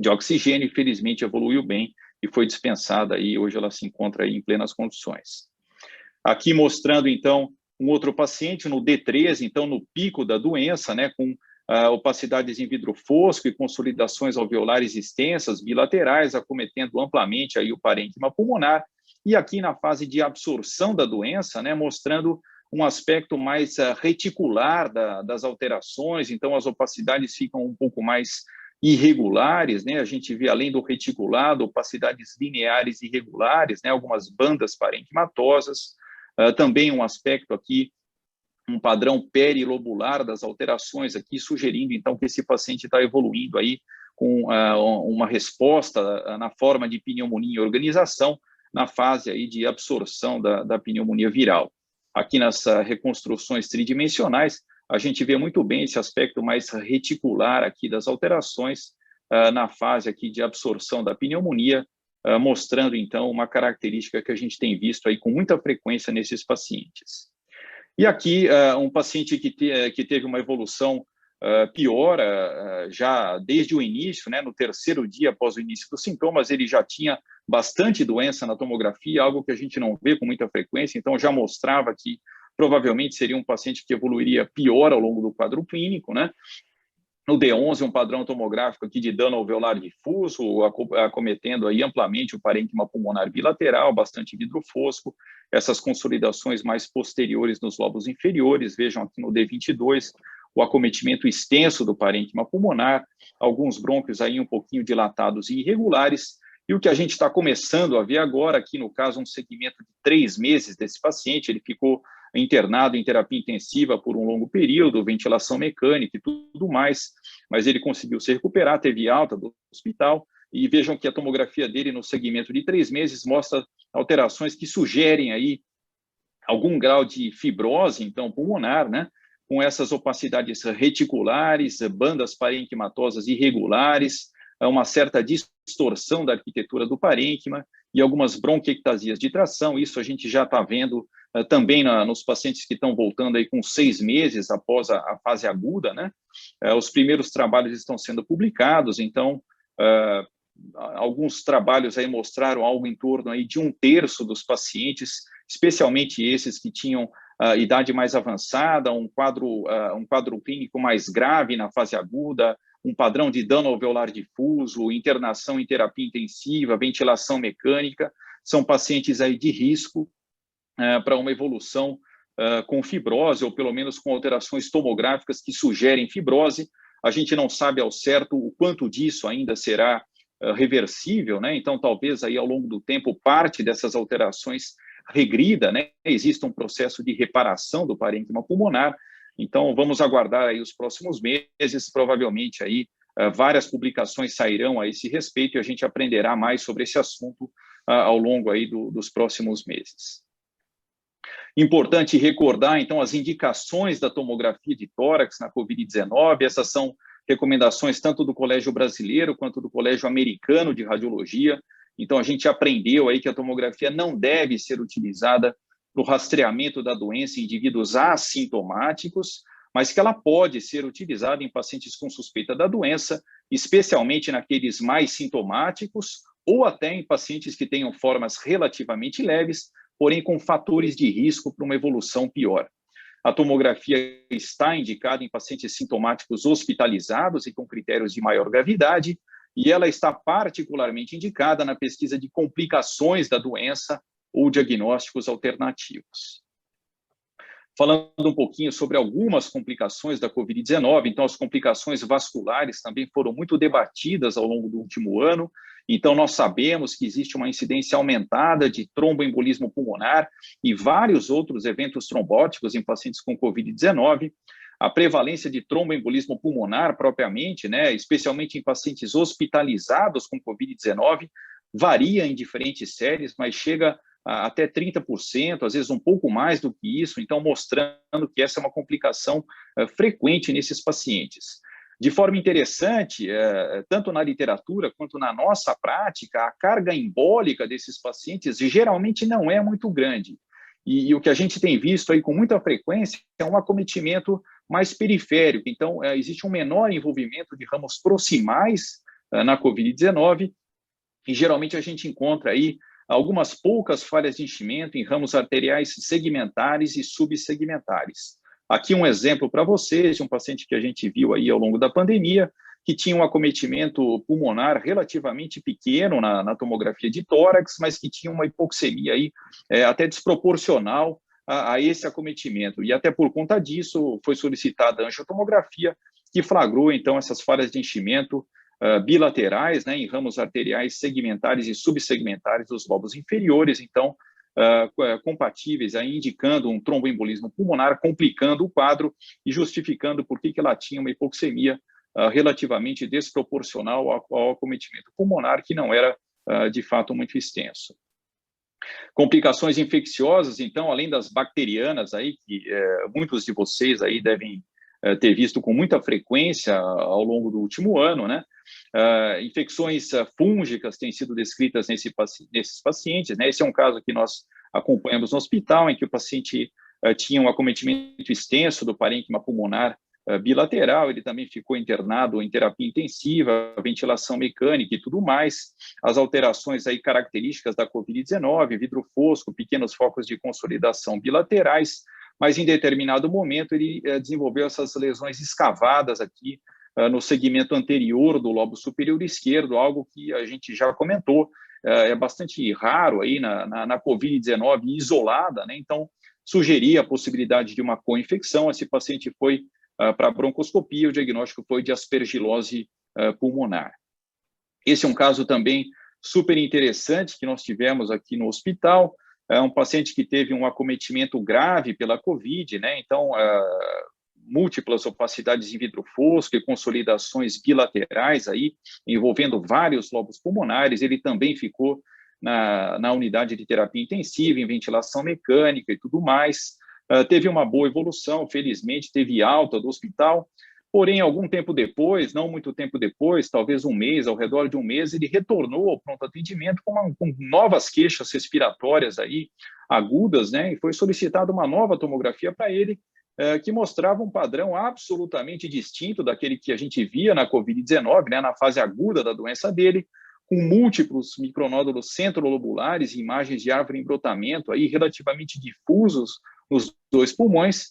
oxigênio, e felizmente evoluiu bem e foi dispensada aí, hoje ela se encontra aí em plenas condições. Aqui mostrando, então, um outro paciente no D13, então, no pico da doença, né, com opacidades em vidro fosco e consolidações alveolares extensas, bilaterais, acometendo amplamente aí o parênquima pulmonar, e aqui na fase de absorção da doença, né, mostrando um aspecto mais reticular das alterações, então as opacidades ficam um pouco mais irregulares, né? A gente vê, além do reticulado, opacidades lineares irregulares, né? Algumas bandas parenquimatosas, também um aspecto aqui, um padrão perilobular das alterações aqui, sugerindo, então, que esse paciente está evoluindo aí com uma resposta na forma de pneumonia e organização, na fase aí de absorção da pneumonia viral. Aqui nas reconstruções tridimensionais, a gente vê muito bem esse aspecto mais reticular aqui das alterações na fase aqui de absorção da pneumonia, mostrando, então, uma característica que a gente tem visto aí com muita frequência nesses pacientes. E aqui, um paciente que teve uma evolução pior, já desde o início, né, no terceiro dia após o início dos sintomas, ele já tinha bastante doença na tomografia, algo que a gente não vê com muita frequência, então já mostrava que provavelmente seria um paciente que evoluiria pior ao longo do quadro clínico, né? No D11, um padrão tomográfico aqui de dano alveolar difuso, acometendo aí amplamente o parênquima pulmonar bilateral, bastante vidro fosco, essas consolidações mais posteriores nos lobos inferiores, vejam aqui no D22, o acometimento extenso do parênquima pulmonar, alguns brônquios aí um pouquinho dilatados e irregulares, e o que a gente está começando a ver agora, aqui no caso, um segmento de 3 meses desse paciente, ele ficou internado em terapia intensiva por um longo período, ventilação mecânica e tudo mais, mas ele conseguiu se recuperar, teve alta do hospital, e vejam que a tomografia dele no segmento de 3 meses mostra alterações que sugerem aí algum grau de fibrose, então, pulmonar, né? Com essas opacidades reticulares, bandas parenquimatosas irregulares, uma certa distorção da arquitetura do parênquima e algumas bronquiectasias de tração. Isso a gente já está vendo também nos pacientes que estão voltando aí com 6 meses após a fase aguda, né? Os primeiros trabalhos estão sendo publicados, então, alguns trabalhos aí mostraram algo em torno aí de 1/3 dos pacientes, especialmente esses que tinham idade mais avançada, um quadro clínico mais grave na fase aguda, um padrão de dano alveolar difuso, internação em terapia intensiva, ventilação mecânica, são pacientes aí de risco para uma evolução com fibrose, ou pelo menos com alterações tomográficas que sugerem fibrose. A gente não sabe ao certo o quanto disso ainda será reversível, né? Então, talvez aí ao longo do tempo parte dessas alterações regrida, né? Existe um processo de reparação do parênquima pulmonar. Então, vamos aguardar aí os próximos meses, provavelmente aí várias publicações sairão a esse respeito e a gente aprenderá mais sobre esse assunto ao longo aí dos próximos meses. Importante recordar, então, as indicações da tomografia de tórax na COVID-19, essas são recomendações tanto do Colégio Brasileiro quanto do Colégio Americano de Radiologia. Então, a gente aprendeu aí que a tomografia não deve ser utilizada para o rastreamento da doença em indivíduos assintomáticos, mas que ela pode ser utilizada em pacientes com suspeita da doença, especialmente naqueles mais sintomáticos ou até em pacientes que tenham formas relativamente leves, porém com fatores de risco para uma evolução pior. A tomografia está indicada em pacientes sintomáticos hospitalizados e com critérios de maior gravidade, e ela está particularmente indicada na pesquisa de complicações da doença ou diagnósticos alternativos. Falando um pouquinho sobre algumas complicações da COVID-19, então as complicações vasculares também foram muito debatidas ao longo do último ano, então nós sabemos que existe uma incidência aumentada de tromboembolismo pulmonar e vários outros eventos trombóticos em pacientes com COVID-19, a prevalência de tromboembolismo pulmonar propriamente, né, especialmente em pacientes hospitalizados com COVID-19, varia em diferentes séries, mas chega até 30%, às vezes um pouco mais do que isso, então mostrando que essa é uma complicação frequente nesses pacientes. De forma interessante, tanto na literatura quanto na nossa prática, a carga embólica desses pacientes geralmente não é muito grande. E o que a gente tem visto aí com muita frequência é um acometimento mais periférico. Então, existe um menor envolvimento de ramos proximais na COVID-19, e geralmente a gente encontra aí algumas poucas falhas de enchimento em ramos arteriais segmentares e subsegmentares. Aqui um exemplo para vocês de um paciente que a gente viu aí ao longo da pandemia, que tinha um acometimento pulmonar relativamente pequeno na tomografia de tórax, mas que tinha uma hipoxemia aí, até desproporcional a esse acometimento. E até por conta disso foi solicitada a angiotomografia, que flagrou então essas falhas de enchimento bilaterais, né, em ramos arteriais segmentares e subsegmentares dos lobos inferiores, então compatíveis, aí, indicando um tromboembolismo pulmonar, complicando o quadro e justificando por que ela tinha uma hipoxemia relativamente desproporcional ao acometimento pulmonar, que não era, de fato, muito extenso. Complicações infecciosas, então, além das bacterianas, aí, que muitos de vocês aí devem ter visto com muita frequência ao longo do último ano, né? Infecções fúngicas têm sido descritas nesses pacientes, né? Esse é um caso que nós acompanhamos no hospital, em que o paciente tinha um acometimento extenso do parênquima pulmonar bilateral, ele também ficou internado em terapia intensiva, ventilação mecânica e tudo mais, as alterações aí características da COVID-19, vidro fosco, pequenos focos de consolidação bilaterais, mas em determinado momento ele desenvolveu essas lesões escavadas aqui no segmento anterior do lobo superior esquerdo, algo que a gente já comentou, é bastante raro aí na COVID-19 isolada, né? Então sugeria a possibilidade de uma co-infecção. Esse paciente foi para broncoscopia, o diagnóstico foi de aspergilose pulmonar. Esse é um caso também super interessante que nós tivemos aqui no hospital, um paciente que teve um acometimento grave pela COVID, né? Então, múltiplas opacidades em vidro fosco e consolidações bilaterais aí, envolvendo vários lobos pulmonares. Ele também ficou na unidade de terapia intensiva, em ventilação mecânica e tudo mais. Teve uma boa evolução, felizmente, teve alta do hospital, porém, algum tempo depois, não muito tempo depois, talvez um mês, ao redor de um mês, ele retornou ao pronto atendimento com novas queixas respiratórias aí, agudas, né, e foi solicitada uma nova tomografia para ele, que mostrava um padrão absolutamente distinto daquele que a gente via na COVID-19, né, na fase aguda da doença dele, com múltiplos micronódulos centrolobulares e imagens de árvore em brotamento aí, relativamente difusos nos dois pulmões,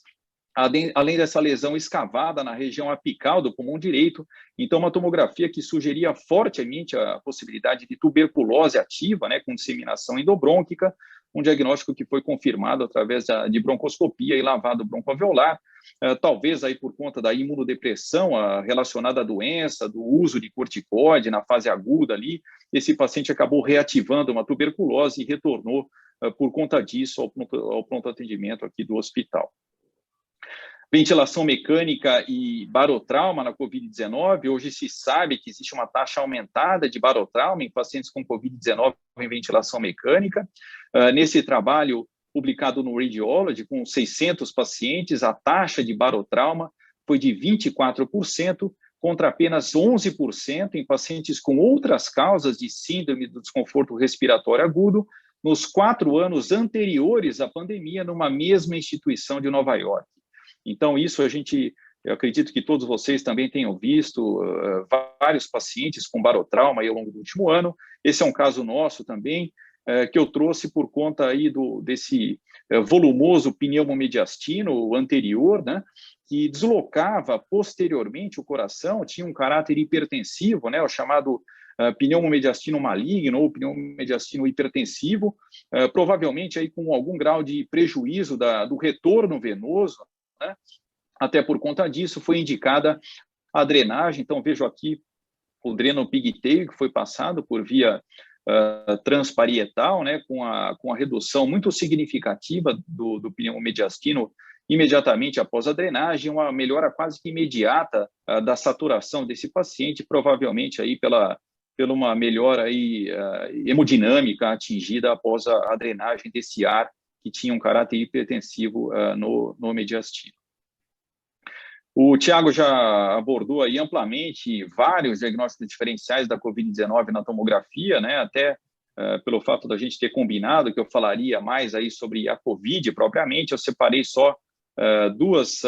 além dessa lesão escavada na região apical do pulmão direito. Então, uma tomografia que sugeria fortemente a possibilidade de tuberculose ativa, né, com disseminação endobrônquica, um diagnóstico que foi confirmado através de broncoscopia e lavado broncoalveolar, talvez aí por conta da imunodepressão relacionada à doença, do uso de corticoide na fase aguda ali, esse paciente acabou reativando uma tuberculose e retornou por conta disso ao pronto atendimento aqui do hospital. Ventilação mecânica e barotrauma na COVID-19, hoje se sabe que existe uma taxa aumentada de barotrauma em pacientes com COVID-19 em ventilação mecânica. Nesse trabalho publicado no Radiology, com 600 pacientes, a taxa de barotrauma foi de 24%, contra apenas 11% em pacientes com outras causas de síndrome do desconforto respiratório agudo, nos 4 anos anteriores à pandemia, numa mesma instituição de Nova York. Então, isso eu acredito que todos vocês também tenham visto vários pacientes com barotrauma aí ao longo do último ano. Esse é um caso nosso também, que eu trouxe por conta aí desse volumoso pneumomediastino anterior, né, que deslocava posteriormente o coração, tinha um caráter hipertensivo, né, o chamado pneumomediastino maligno ou pneumomediastino hipertensivo, provavelmente aí com algum grau de prejuízo do retorno venoso, né? Até por conta disso foi indicada a drenagem. Então vejo aqui o dreno pigtail que foi passado por via transparietal, né, com a redução muito significativa do pneumomediastino imediatamente após a drenagem, uma melhora quase que imediata da saturação desse paciente, provavelmente aí pela uma melhora aí, hemodinâmica atingida após a drenagem desse ar que tinha um caráter hipertensivo no mediastino. O Tiago já abordou aí amplamente vários diagnósticos diferenciais da COVID-19 na tomografia, né? Até pelo fato da gente ter combinado que eu falaria mais aí sobre a COVID propriamente, eu separei só duas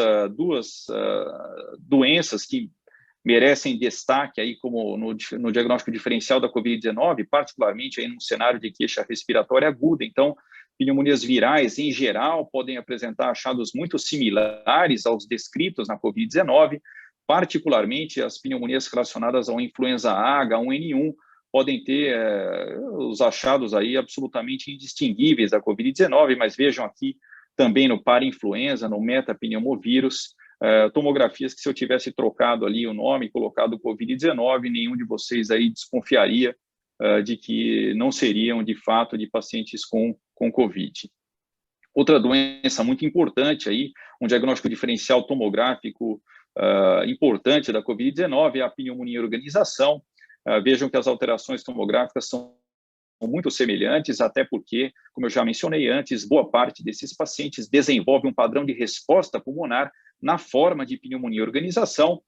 doenças que merecem destaque aí como no diagnóstico diferencial da Covid-19, particularmente aí num cenário de queixa respiratória aguda. Então, pneumonias virais, em geral, podem apresentar achados muito similares aos descritos na Covid-19, particularmente as pneumonias relacionadas ao influenza A, H1N1, podem ter os achados aí absolutamente indistinguíveis da Covid-19, mas vejam aqui também no parainfluenza, no metapneumovírus, tomografias que se eu tivesse trocado ali o nome, colocado Covid-19, nenhum de vocês aí desconfiaria de que não seriam, de fato, de pacientes com Covid. Outra doença muito importante aí, um diagnóstico diferencial tomográfico importante da Covid-19 é a pneumonia organização. Vejam que as alterações tomográficas são muito semelhantes, até porque, como eu já mencionei antes, boa parte desses pacientes desenvolve um padrão de resposta pulmonar na forma de pneumonia organização,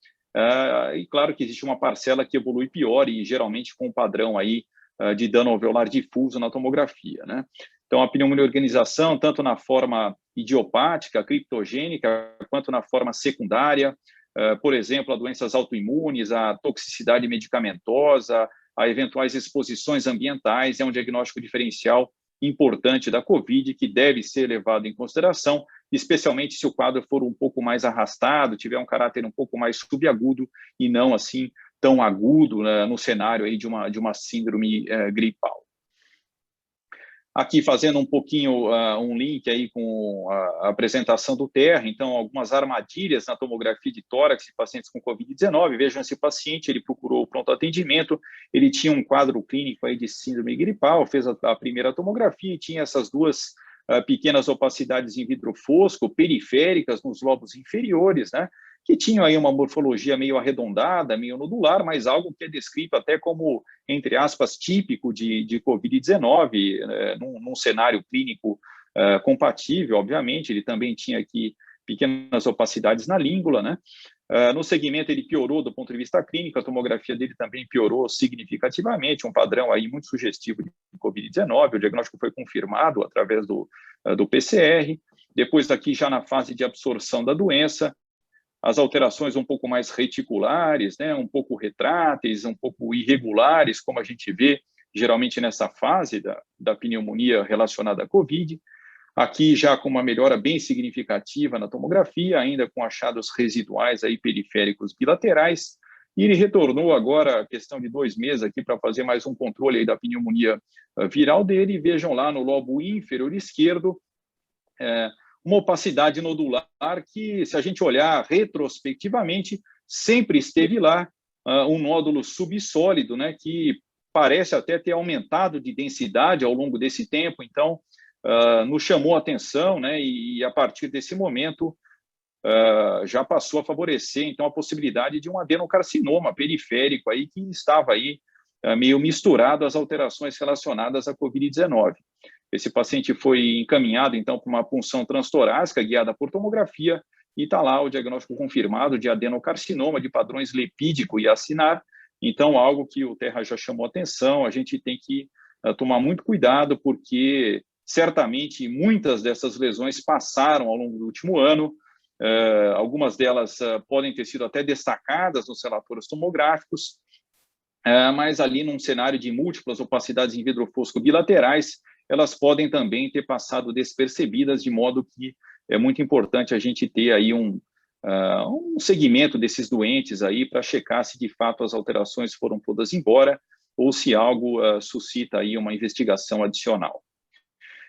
e claro que existe uma parcela que evolui pior e geralmente com um padrão aí de dano alveolar difuso na tomografia, né? Então, a pneumonia organização, tanto na forma idiopática, criptogênica, quanto na forma secundária, por exemplo, a doenças autoimunes, a toxicidade medicamentosa, a eventuais exposições ambientais, é um diagnóstico diferencial importante da COVID que deve ser levado em consideração, especialmente se o quadro for um pouco mais arrastado, tiver um caráter um pouco mais subagudo e não assim tão agudo, né, no cenário aí de uma síndrome gripal. Aqui fazendo um pouquinho um link aí com a apresentação do TER, então algumas armadilhas na tomografia de tórax de pacientes com Covid-19. Vejam esse paciente, ele procurou o pronto atendimento, ele tinha um quadro clínico aí de síndrome gripal, fez a primeira tomografia e tinha essas duas pequenas opacidades em vidro fosco, periféricas nos lobos inferiores, né? Que tinham aí uma morfologia meio arredondada, meio nodular, mas algo que é descrito até como, entre aspas, típico de Covid-19, num cenário clínico compatível, obviamente. Ele também tinha aqui pequenas opacidades na língula, né? No segmento, ele piorou do ponto de vista clínico, a tomografia dele também piorou significativamente, um padrão aí muito sugestivo de Covid-19, o diagnóstico foi confirmado através do PCR. Depois, aqui já na fase de absorção da doença, as alterações um pouco mais reticulares, né, um pouco retráteis, um pouco irregulares, como a gente vê geralmente nessa fase da pneumonia relacionada à COVID. Aqui já com uma melhora bem significativa na tomografia, ainda com achados residuais aí periféricos bilaterais, e ele retornou agora, a questão de 2 meses aqui, para fazer mais um controle aí da pneumonia viral dele. Vejam lá no lobo inferior esquerdo, uma opacidade nodular que, se a gente olhar retrospectivamente, sempre esteve lá, um nódulo subsólido, né, que parece até ter aumentado de densidade ao longo desse tempo. Então, nos chamou a atenção, né, e a partir desse momento já passou a favorecer então a possibilidade de um adenocarcinoma periférico aí que estava aí meio misturado às alterações relacionadas à Covid-19. Esse paciente foi encaminhado, então, para uma punção transtorácica guiada por tomografia e está lá o diagnóstico confirmado de adenocarcinoma de padrões lipídico e acinar. Então, algo que o Terra já chamou atenção, a gente tem que tomar muito cuidado, porque certamente muitas dessas lesões passaram ao longo do último ano, algumas delas podem ter sido até destacadas nos relatórios tomográficos, mas ali num cenário de múltiplas opacidades em vidro fosco bilaterais, elas podem também ter passado despercebidas, de modo que é muito importante a gente ter aí um segmento desses doentes aí para checar se de fato as alterações foram todas embora ou se algo suscita aí uma investigação adicional.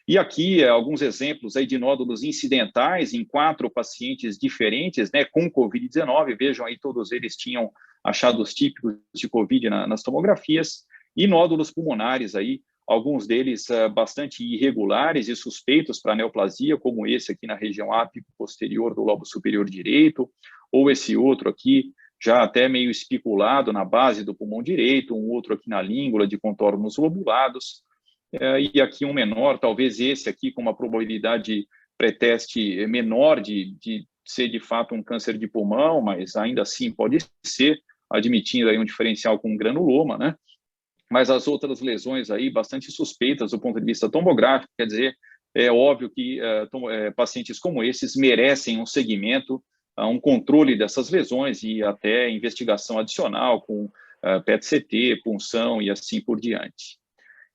E aqui alguns exemplos aí de nódulos incidentais em 4 pacientes diferentes, né, com Covid-19. Vejam aí, todos eles tinham achados típicos de Covid nas tomografias, e nódulos pulmonares aí, alguns deles bastante irregulares e suspeitos para neoplasia, como esse aqui na região ápice posterior do lobo superior direito, ou esse outro aqui, já até meio espiculado na base do pulmão direito, um outro aqui na língula de contornos lobulados, e aqui um menor, talvez esse aqui com uma probabilidade pré-teste menor de ser de fato um câncer de pulmão, mas ainda assim pode ser, admitindo aí um diferencial com granuloma, né? Mas as outras lesões aí bastante suspeitas do ponto de vista tomográfico, quer dizer, é óbvio que pacientes como esses merecem um segmento um controle dessas lesões e até investigação adicional com PET-CT, punção e assim por diante.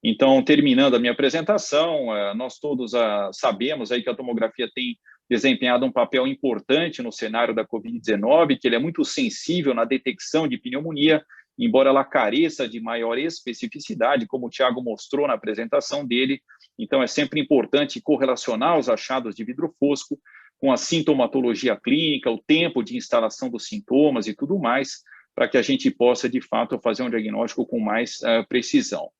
Então, terminando a minha apresentação, nós todos sabemos aí que a tomografia tem desempenhado um papel importante no cenário da Covid-19, que ele é muito sensível na detecção de pneumonia, embora ela careça de maior especificidade, como o Tiago mostrou na apresentação dele. Então, é sempre importante correlacionar os achados de vidro fosco com a sintomatologia clínica, o tempo de instalação dos sintomas e tudo mais, para que a gente possa, de fato, fazer um diagnóstico com mais precisão.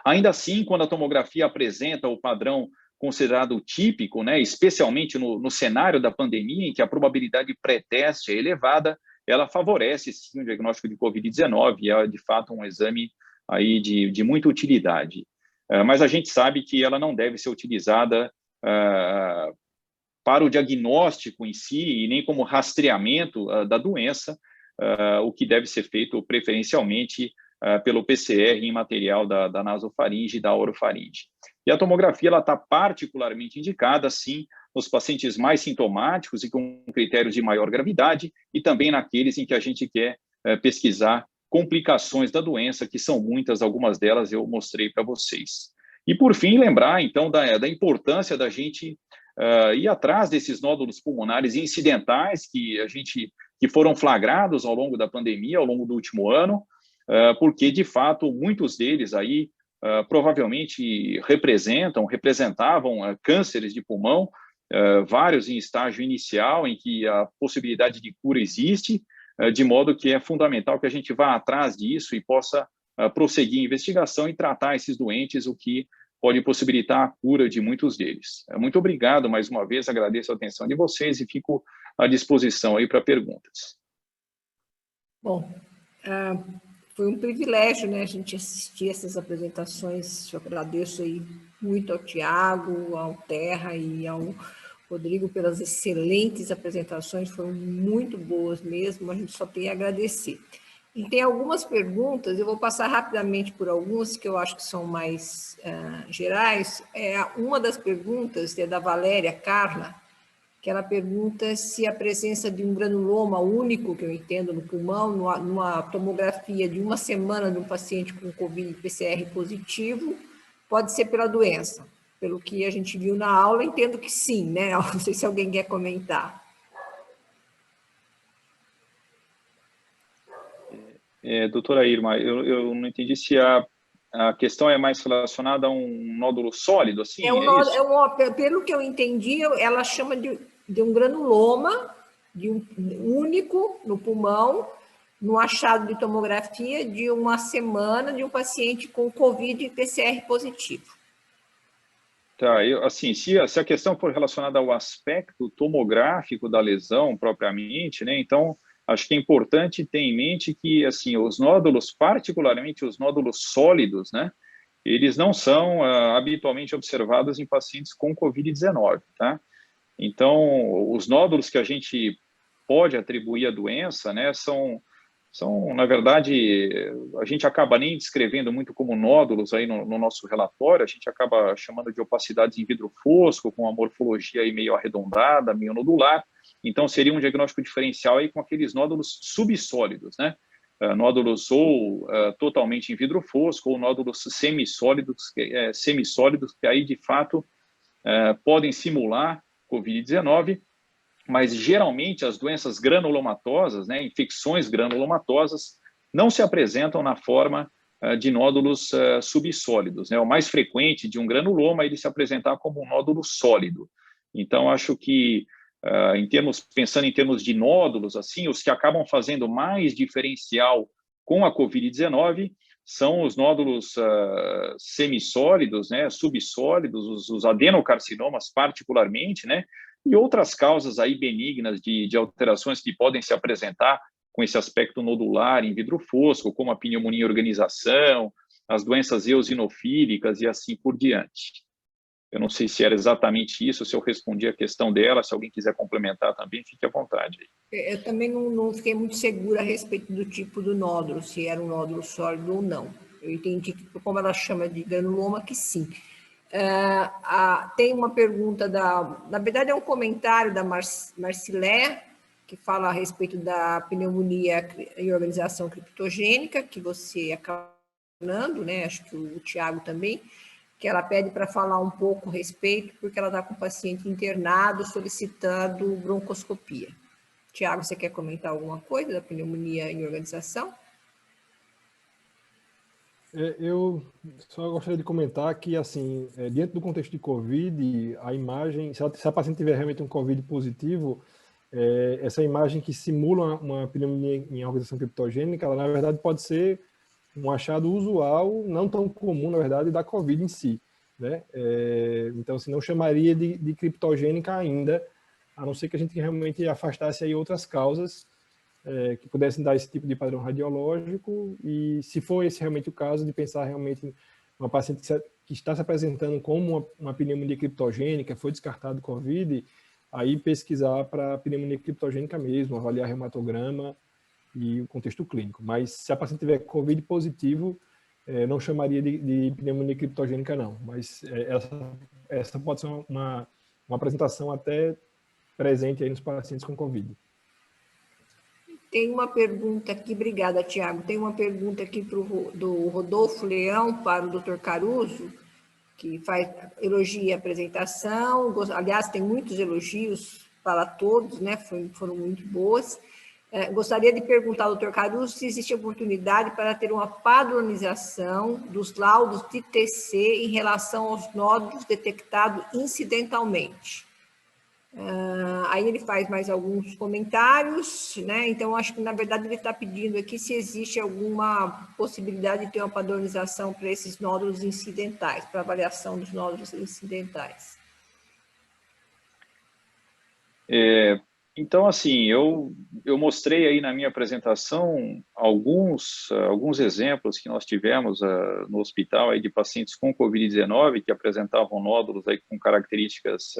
Ainda assim, quando a tomografia apresenta o padrão considerado típico, né, especialmente no cenário da pandemia, em que a probabilidade pré-teste é elevada, ela favorece, sim, o diagnóstico de Covid-19, e é, de fato, um exame aí de muita utilidade. Mas a gente sabe que ela não deve ser utilizada para o diagnóstico em si, e nem como rastreamento da doença, o que deve ser feito preferencialmente pelo PCR em material da nasofaringe e da orofaringe. E a tomografia está particularmente indicada, sim, nos pacientes mais sintomáticos e com critérios de maior gravidade, e também naqueles em que a gente quer pesquisar complicações da doença, que são muitas, algumas delas eu mostrei para vocês. E, por fim, lembrar, então, da importância da gente ir atrás desses nódulos pulmonares incidentais que foram flagrados ao longo da pandemia, ao longo do último ano, porque, de fato, muitos deles aí provavelmente representavam cânceres de pulmão, vários em estágio inicial, em que a possibilidade de cura existe, de modo que é fundamental que a gente vá atrás disso e possa prosseguir a investigação e tratar esses doentes, o que pode possibilitar a cura de muitos deles. Muito obrigado mais uma vez, agradeço a atenção de vocês e fico à disposição aí para perguntas. Bom, foi um privilégio, né, a gente assistir essas apresentações. Eu agradeço aí muito ao Tiago, ao Terra e ao Rodrigo pelas excelentes apresentações, foram muito boas mesmo, a gente só tem a agradecer. E tem algumas perguntas, eu vou passar rapidamente por algumas que eu acho que são mais gerais. Uma das perguntas é da Valéria Carla, que ela pergunta se a presença de um granuloma único, que eu entendo, no pulmão, numa tomografia de uma semana de um paciente com Covid-PCR positivo, pode ser pela doença. Pelo que a gente viu na aula, entendo que sim, né? Não sei se alguém quer comentar. Doutora Irma, eu não entendi se a questão é mais relacionada a um nódulo sólido, assim? Pelo que eu entendi, ela chama de um granuloma, de um único no pulmão, no achado de tomografia de uma semana de um paciente com Covid e PCR positivo. Tá, se a questão for relacionada ao aspecto tomográfico da lesão propriamente, né, então acho que é importante ter em mente que, assim, os nódulos, particularmente os nódulos sólidos, né, eles não são habitualmente observados em pacientes com Covid-19, tá? Então, os nódulos que a gente pode atribuir à doença, né, são, na verdade, a gente acaba nem descrevendo muito como nódulos aí no nosso relatório, a gente acaba chamando de opacidades em vidro fosco, com a morfologia aí meio arredondada, meio nodular. Então, seria um diagnóstico diferencial aí com aqueles nódulos subsólidos, né? Nódulos ou totalmente em vidro fosco, ou nódulos semissólidos, que aí, de fato, podem simular Covid-19, mas geralmente as doenças granulomatosas, né, infecções granulomatosas, não se apresentam na forma de nódulos subsólidos, né? O mais frequente de um granuloma é ele se apresentar como um nódulo sólido. Então, acho que, pensando em termos de nódulos, assim, os que acabam fazendo mais diferencial com a Covid-19 são os nódulos semissólidos, né, subsólidos, os adenocarcinomas particularmente, né, e outras causas aí benignas de alterações que podem se apresentar com esse aspecto nodular em vidro fosco, como a pneumonia em organização, as doenças eosinofílicas e assim por diante. Eu não sei se era exatamente isso, se eu respondi a questão dela, se alguém quiser complementar também, fique à vontade. Eu também não fiquei muito segura a respeito do tipo do nódulo, se era um nódulo sólido ou não. Eu entendi que, como ela chama de granuloma, que sim. Tem uma pergunta na verdade é um comentário da Marcilé, que fala a respeito da pneumonia e organização criptogênica, que você acaba falando, né? Acho que o Tiago também, que ela pede para falar um pouco a respeito, porque ela está com o paciente internado solicitando broncoscopia. Tiago, você quer comentar alguma coisa da pneumonia em organização? Eu só gostaria de comentar que, assim, dentro do contexto de COVID, a imagem, se a paciente tiver realmente um COVID positivo, essa imagem que simula uma pneumonia em organização criptogênica, ela, na verdade, pode ser um achado usual, não tão comum, na verdade, da COVID em si, né? Então, assim, não chamaria de criptogênica ainda, a não ser que a gente realmente afastasse aí outras causas que pudessem dar esse tipo de padrão radiológico, e se for esse realmente o caso, de pensar realmente uma paciente que está se apresentando como uma pneumonia criptogênica, foi descartado COVID, aí pesquisar para pneumonia criptogênica mesmo, avaliar hematograma e o contexto clínico. Mas se a paciente tiver COVID positivo, não chamaria de pneumonia criptogênica não, mas essa pode ser uma apresentação até presente aí nos pacientes com COVID. Tem uma pergunta aqui, obrigada, Tiago. Tem uma pergunta aqui do Rodolfo Leão para o Dr. Caruso, que elogia a apresentação. Aliás, tem muitos elogios para todos, né? Foram muito boas. Gostaria de perguntar ao Dr. Caruso se existe oportunidade para ter uma padronização dos laudos de TC em relação aos nódulos detectados incidentalmente. Aí ele faz mais alguns comentários, né? Então, acho que, na verdade, ele está pedindo aqui se existe alguma possibilidade de ter uma padronização para esses nódulos incidentais, para avaliação dos nódulos incidentais. Então, assim, eu mostrei aí na minha apresentação alguns exemplos que nós tivemos no hospital aí de pacientes com COVID-19 que apresentavam nódulos aí com características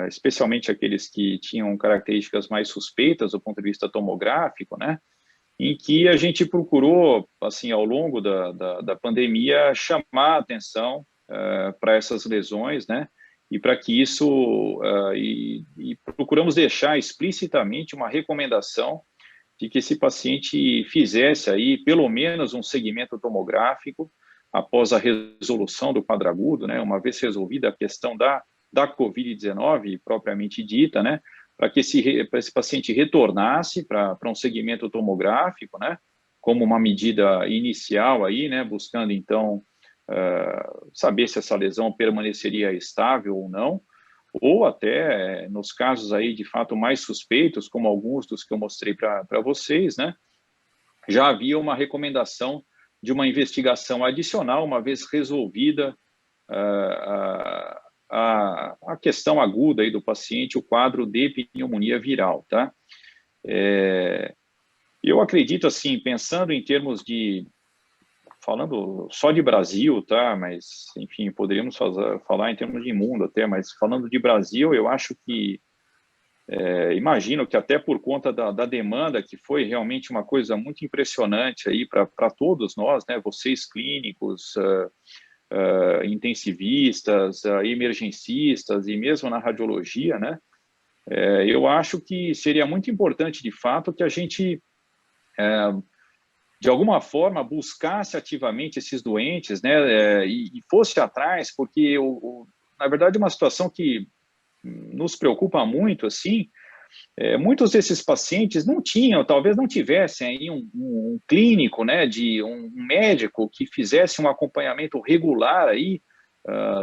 especialmente aqueles que tinham características mais suspeitas do ponto de vista tomográfico, né, em que a gente procurou, assim, ao longo da pandemia, chamar a atenção para essas lesões, né, e para que isso, e procuramos deixar explicitamente uma recomendação de que esse paciente fizesse aí pelo menos um segmento tomográfico após a resolução do quadro agudo, né, uma vez resolvida a questão da COVID-19 propriamente dita, né, para que esse paciente retornasse para um segmento tomográfico, né, como uma medida inicial aí, né, buscando então saber se essa lesão permaneceria estável ou não, ou até nos casos aí de fato mais suspeitos, como alguns dos que eu mostrei para vocês, né, já havia uma recomendação de uma investigação adicional, uma vez resolvida a questão aguda aí do paciente, o quadro de pneumonia viral, tá? Eu acredito, assim, pensando em termos de, falando só de Brasil, tá? Mas, enfim, poderíamos falar em termos de mundo até, mas falando de Brasil, eu acho que, imagino que até por conta da demanda, que foi realmente uma coisa muito impressionante aí para todos nós, né? Vocês clínicos, intensivistas, emergencistas e mesmo na radiologia, né? Eu acho que seria muito importante, de fato, que a gente, de alguma forma, buscasse ativamente esses doentes, né? E fosse atrás, porque, na verdade, uma situação que nos preocupa muito, assim, muitos desses pacientes não tinham, talvez não tivessem aí um clínico, né, de um médico que fizesse um acompanhamento regular aí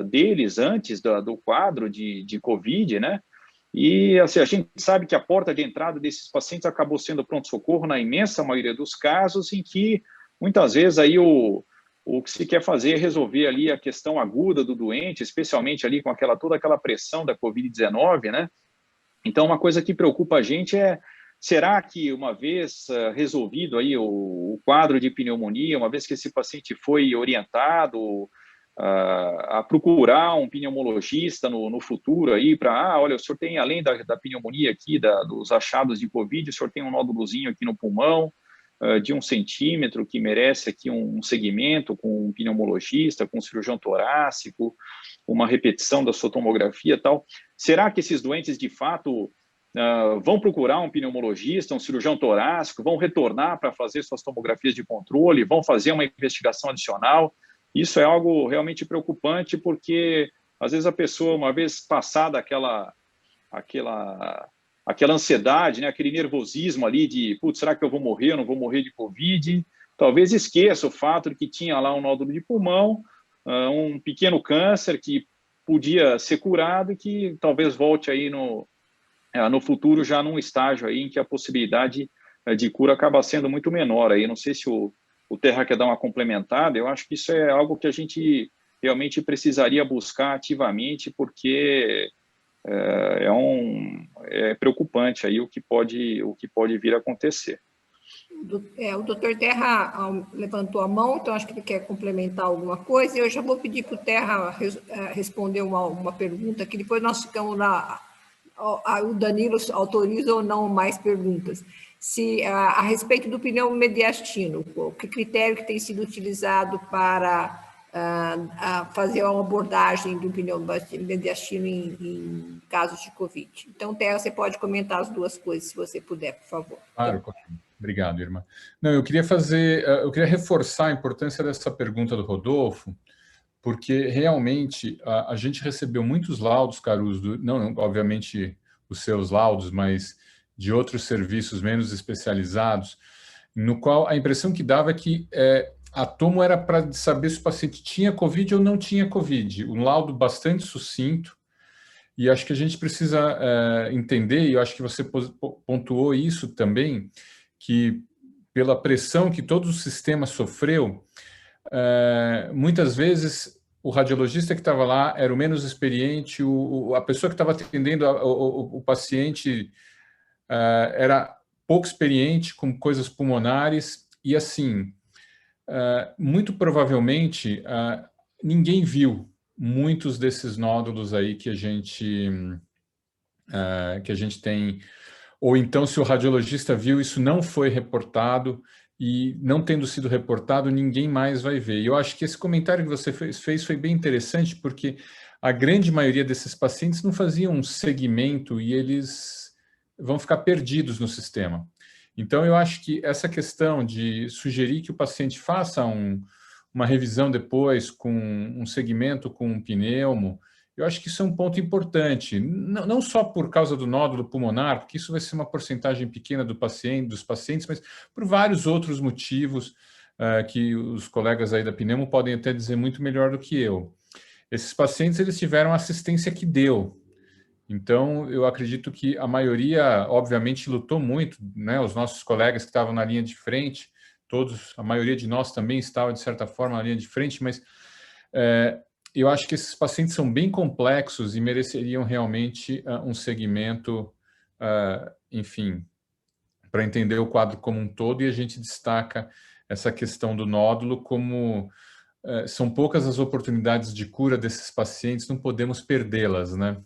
deles antes do quadro de COVID, né? E assim, a gente sabe que a porta de entrada desses pacientes acabou sendo o pronto-socorro na imensa maioria dos casos, em que muitas vezes aí o que se quer fazer é resolver ali a questão aguda do doente, especialmente ali com toda aquela pressão da COVID-19, né? Então, uma coisa que preocupa a gente será que uma vez resolvido aí o quadro de pneumonia, uma vez que esse paciente foi orientado a procurar um pneumologista no futuro aí para, olha, o senhor tem, além da pneumonia aqui, dos achados de COVID, o senhor tem um nódulozinho aqui no pulmão de 1 centímetro que merece aqui um segmento com um pneumologista, com um cirurgião torácico, uma repetição da sua tomografia e tal. Será que esses doentes, de fato, vão procurar um pneumologista, um cirurgião torácico, vão retornar para fazer suas tomografias de controle, vão fazer uma investigação adicional. Isso é algo realmente preocupante, porque às vezes a pessoa, uma vez passada aquela ansiedade, né, aquele nervosismo ali de, putz, será que eu vou morrer, eu não vou morrer de Covid? Talvez esqueça o fato de que tinha lá um nódulo de pulmão, um pequeno câncer que podia ser curado e que talvez volte aí no futuro já num estágio aí em que a possibilidade de cura acaba sendo muito menor. Aí não sei se o Terra quer dar uma complementada. Eu acho que isso é algo que a gente realmente precisaria buscar ativamente, porque é preocupante aí o que pode vir a acontecer. O doutor Terra levantou a mão, então acho que ele quer complementar alguma coisa. Eu já vou pedir para o Terra responder uma pergunta, que depois nós ficamos o Danilo autoriza ou não mais perguntas. A respeito do pneumomediastino, que critério que tem sido utilizado para fazer uma abordagem do pneumomediastino em casos de Covid? Então, Terra, você pode comentar as duas coisas, se você puder, por favor. Claro, obrigado, irmã. Não, eu queria reforçar a importância dessa pergunta do Rodolfo, porque realmente a gente recebeu muitos laudos, Caruso, não obviamente os seus laudos, mas de outros serviços menos especializados, no qual a impressão que dava é que a tomo era para saber se o paciente tinha Covid ou não tinha Covid. Um laudo bastante sucinto, e acho que a gente precisa entender, e eu acho que você pontuou isso também, que pela pressão que todo o sistema sofreu, muitas vezes o radiologista que estava lá era o menos experiente, a pessoa que estava atendendo o paciente era pouco experiente com coisas pulmonares, e assim, muito provavelmente ninguém viu muitos desses nódulos aí que a gente tem, ou então se o radiologista viu, isso não foi reportado, e não tendo sido reportado, ninguém mais vai ver. E eu acho que esse comentário que você fez foi bem interessante, porque a grande maioria desses pacientes não faziam um segmento e eles vão ficar perdidos no sistema. Então, eu acho que essa questão de sugerir que o paciente faça uma revisão depois com um segmento, com um pneumo, eu acho que isso é um ponto importante, não só por causa do nódulo pulmonar, porque isso vai ser uma porcentagem pequena dos pacientes, mas por vários outros motivos que os colegas aí da pneumo podem até dizer muito melhor do que eu. Esses pacientes, eles tiveram a assistência que deu. Então, eu acredito que a maioria, obviamente, lutou muito, né? Os nossos colegas que estavam na linha de frente, a maioria de nós também estava, de certa forma, na linha de frente, mas eu acho que esses pacientes são bem complexos e mereceriam realmente um segmento, enfim, para entender o quadro como um todo, e a gente destaca essa questão do nódulo como são poucas as oportunidades de cura desses pacientes, não podemos perdê-las, né?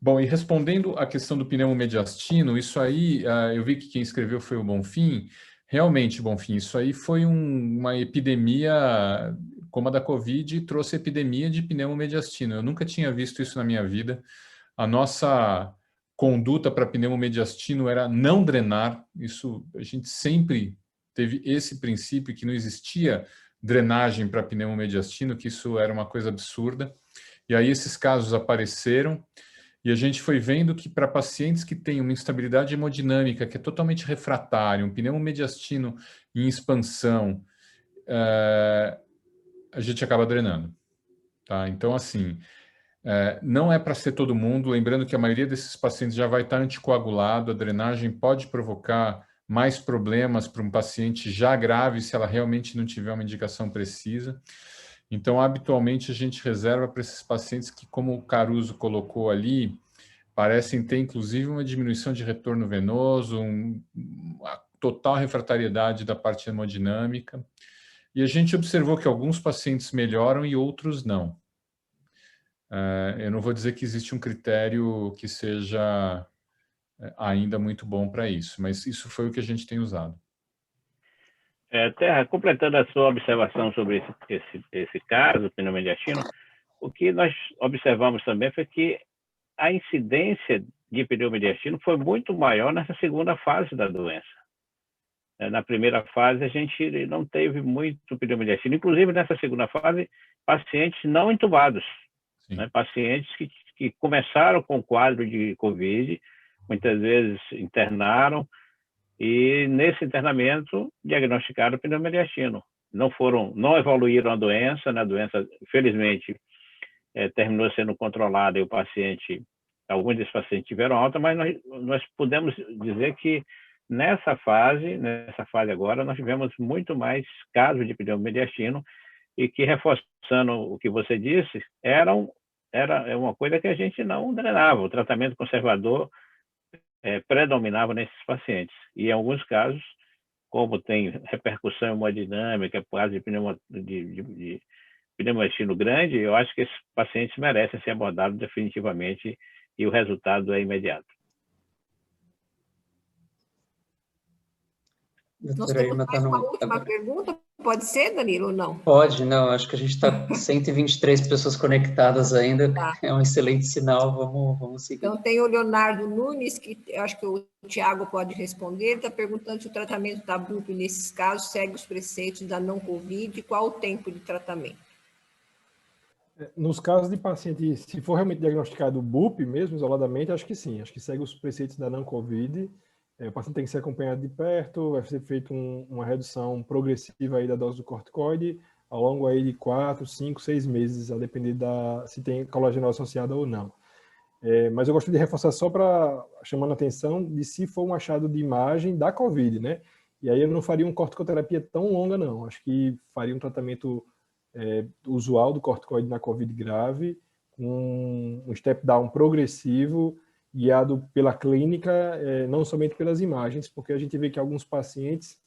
Bom, e respondendo à questão do pneumomediastino, isso aí, eu vi que quem escreveu foi o Bonfim. Realmente, Bonfim, isso aí foi uma epidemia, como a da Covid, trouxe epidemia de pneumomediastino. Eu nunca tinha visto isso na minha vida. A nossa conduta para pneumomediastino era não drenar. Isso, a gente sempre teve esse princípio, que não existia drenagem para pneumomediastino, que isso era uma coisa absurda. E aí esses casos apareceram, e a gente foi vendo que para pacientes que têm uma instabilidade hemodinâmica que é totalmente refratária, um pneumomediastino em expansão, a gente acaba drenando. Tá? Então, assim, não é para ser todo mundo, lembrando que a maioria desses pacientes já vai estar anticoagulado, a drenagem pode provocar mais problemas para um paciente já grave se ela realmente não tiver uma indicação precisa. Então, habitualmente, a gente reserva para esses pacientes que, como o Caruso colocou ali, parecem ter, inclusive, uma diminuição de retorno venoso, a total refratariedade da parte hemodinâmica. E a gente observou que alguns pacientes melhoram e outros não. Eu não vou dizer que existe um critério que seja ainda muito bom para isso, mas isso foi o que a gente tem usado. Terra, completando a sua observação sobre esse caso, pneumomediastino, o que nós observamos também foi que a incidência de pneumodiastino foi muito maior nessa segunda fase da doença. Na primeira fase, a gente não teve muito pneumodiastino, inclusive nessa segunda fase, pacientes não intubados, né? Pacientes que começaram com quadro de Covid, muitas vezes internaram, e nesse internamento diagnosticaram pneumodiastino. Não evoluíram a doença, né? A doença, felizmente, terminou sendo controlada e alguns desses pacientes tiveram alta, mas nós podemos dizer que nessa fase agora, nós tivemos muito mais casos de pneumodiastino e que, reforçando o que você disse, era uma coisa que a gente não drenava. O tratamento conservador predominava nesses pacientes. E, em alguns casos, como tem repercussão hemodinâmica, quase de pneumodiastino grande, eu acho que esses pacientes merecem ser abordados definitivamente e o resultado é imediato. Nós temos mais uma última pergunta. Pode ser, Danilo, ou não? Pode, não. Acho que a gente está com 123 pessoas conectadas ainda. Tá. É um excelente sinal. Vamos seguir. Então, tem o Leonardo Nunes, que eu acho que o Tiago pode responder. Ele está perguntando se o tratamento da BUP, nesses casos, segue os preceitos da não-Covid e qual o tempo de tratamento. Nos casos de paciente, se for realmente diagnosticado BUP mesmo, isoladamente, acho que sim. Acho que segue os preceitos da não-Covid. O paciente tem que ser acompanhado de perto, vai ser feita uma redução progressiva aí da dose do corticoide ao longo aí de 4, 5, 6 meses, a depender se tem colágeno associado ou não. Mas eu gostaria de reforçar só para chamar a atenção de se for um achado de imagem da COVID, né? E aí eu não faria uma corticoterapia tão longa, não. Acho que faria um tratamento usual do corticoide na COVID grave, com um step-down progressivo, guiado pela clínica, não somente pelas imagens, porque a gente vê que alguns pacientes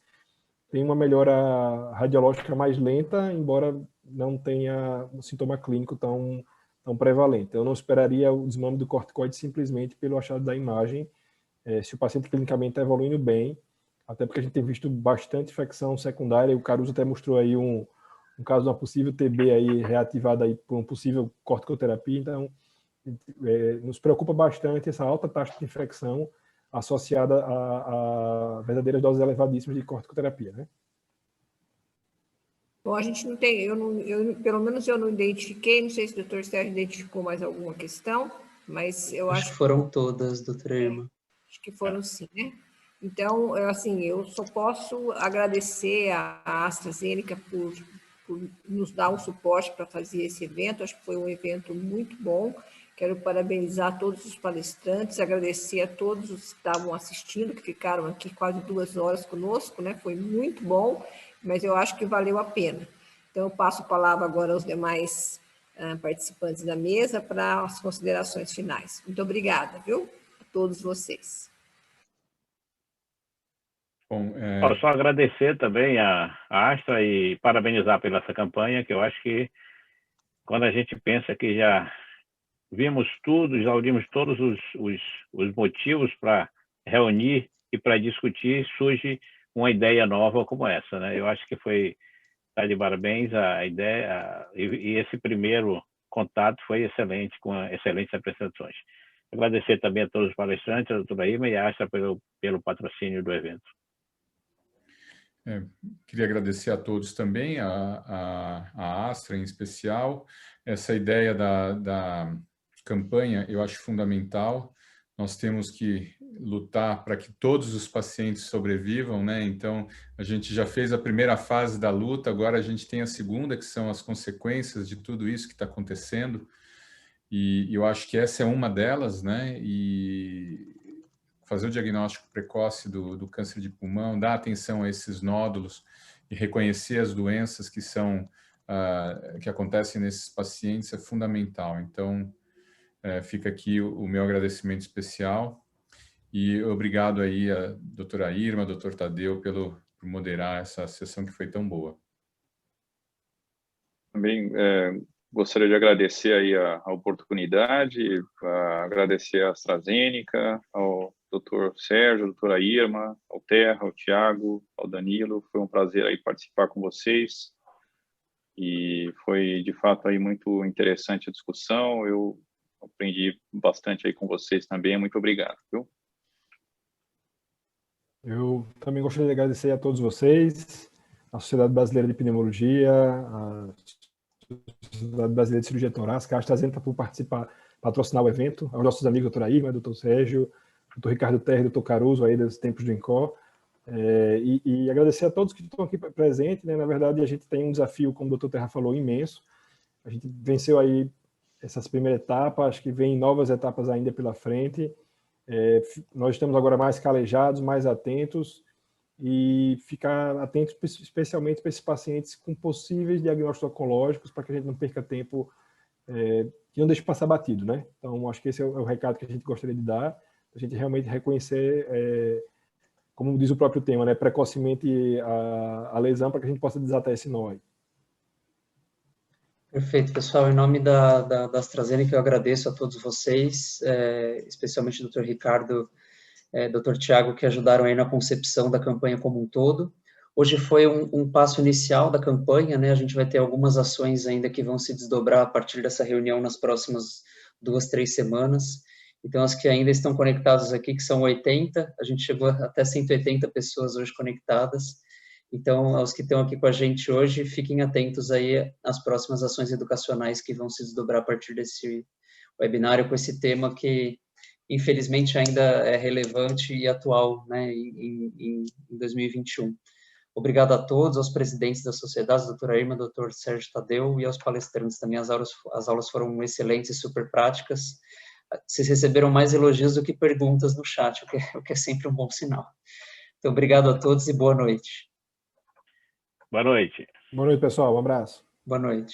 têm uma melhora radiológica mais lenta, embora não tenha um sintoma clínico tão prevalente. Eu não esperaria o desmame do corticoide simplesmente pelo achado da imagem, se o paciente clinicamente está evoluindo bem, até porque a gente tem visto bastante infecção secundária, e o Caruso até mostrou aí um caso de uma possível TB aí reativada aí por uma possível corticoterapia. Então, nos preocupa bastante essa alta taxa de infecção associada a verdadeiras doses elevadíssimas de corticoterapia, né? Bom, a gente não tem, pelo menos eu não identifiquei, não sei se o doutor Sérgio identificou mais alguma questão, mas eu acho que foram todas, doutora Irma. Acho que foram sim, né? Então, assim, eu só posso agradecer a AstraZeneca por nos dar um suporte para fazer esse evento. Acho que foi um evento muito bom. Quero parabenizar todos os palestrantes, agradecer a todos os que estavam assistindo, que ficaram aqui quase 2 horas conosco, né? Foi muito bom, mas eu acho que valeu a pena. Então, eu passo a palavra agora aos demais participantes da mesa para as considerações finais. Muito obrigada, viu? A todos vocês. Bom, só agradecer também a Astra e parabenizar pela essa campanha, que eu acho que quando a gente pensa que já vimos tudo, já ouvimos todos os motivos para reunir e para discutir, surge uma ideia nova como essa, né? Eu acho que está de parabéns a ideia, e esse primeiro contato foi excelente, com excelentes apresentações. Agradecer também a todos os palestrantes, a doutora Irma e a Astra pelo patrocínio do evento. Queria agradecer a todos também, a Astra em especial. Essa ideia da campanha eu acho fundamental. Nós temos que lutar para que todos os pacientes sobrevivam, né? Então, a gente já fez a primeira fase da luta, agora a gente tem a segunda, que são as consequências de tudo isso que está acontecendo. E eu acho que essa é uma delas, né? E fazer o diagnóstico precoce do câncer de pulmão, dar atenção a esses nódulos e reconhecer as doenças que acontecem nesses pacientes é fundamental. Então, fica aqui o meu agradecimento especial e obrigado aí a doutora Irma, doutor Tadeu, por moderar essa sessão que foi tão boa. Também gostaria de agradecer aí a oportunidade, agradecer a AstraZeneca, ao doutor Sérgio, a doutora Irma, ao Terra, ao Tiago, ao Danilo. Foi um prazer aí participar com vocês e foi de fato aí muito interessante a discussão. Eu Aprendi bastante aí com vocês também, muito obrigado, viu? Eu também gostaria de agradecer a todos vocês, a Sociedade Brasileira de Pneumologia, a Sociedade Brasileira de Cirurgia Torácica, a AstraZeneca por participar, patrocinar o evento, aos nossos amigos Dr. Irma, Dr. Sérgio, Dr. Ricardo Terra e Dr. Caruso, aí dos tempos do INCOR, e agradecer a todos que estão aqui presentes, né? Na verdade, a gente tem um desafio, como o Dr. Terra falou, imenso. A gente venceu aí essas primeiras etapas, acho que vem novas etapas ainda pela frente. Nós estamos agora mais calejados, mais atentos, e ficar atentos especialmente para esses pacientes com possíveis diagnósticos oncológicos, para que a gente não perca tempo, que não deixe passar batido, né? Então, acho que esse é o recado que a gente gostaria de dar, a gente realmente reconhecer, como diz o próprio tema, né, precocemente a lesão, para que a gente possa desatar esse nó aí. Perfeito, pessoal. Em nome da AstraZeneca, eu agradeço a todos vocês, especialmente o Dr. Ricardo, Dr. Tiago, que ajudaram aí na concepção da campanha como um todo. Hoje foi um passo inicial da campanha, né? A gente vai ter algumas ações ainda que vão se desdobrar a partir dessa reunião nas próximas 2, 3 semanas. Então, as que ainda estão conectadas aqui, que são 80, a gente chegou até 180 pessoas hoje conectadas. Então, aos que estão aqui com a gente hoje, fiquem atentos aí às próximas ações educacionais que vão se desdobrar a partir desse webinário com esse tema que, infelizmente, ainda é relevante e atual, né, em 2021. Obrigado a todos, aos presidentes das sociedades, doutora Irma, doutor Sérgio Tadeu, e aos palestrantes também. As aulas foram excelentes e super práticas. Vocês receberam mais elogios do que perguntas no chat, o que é sempre um bom sinal. Então, obrigado a todos e boa noite. Boa noite. Boa noite, pessoal. Um abraço. Boa noite.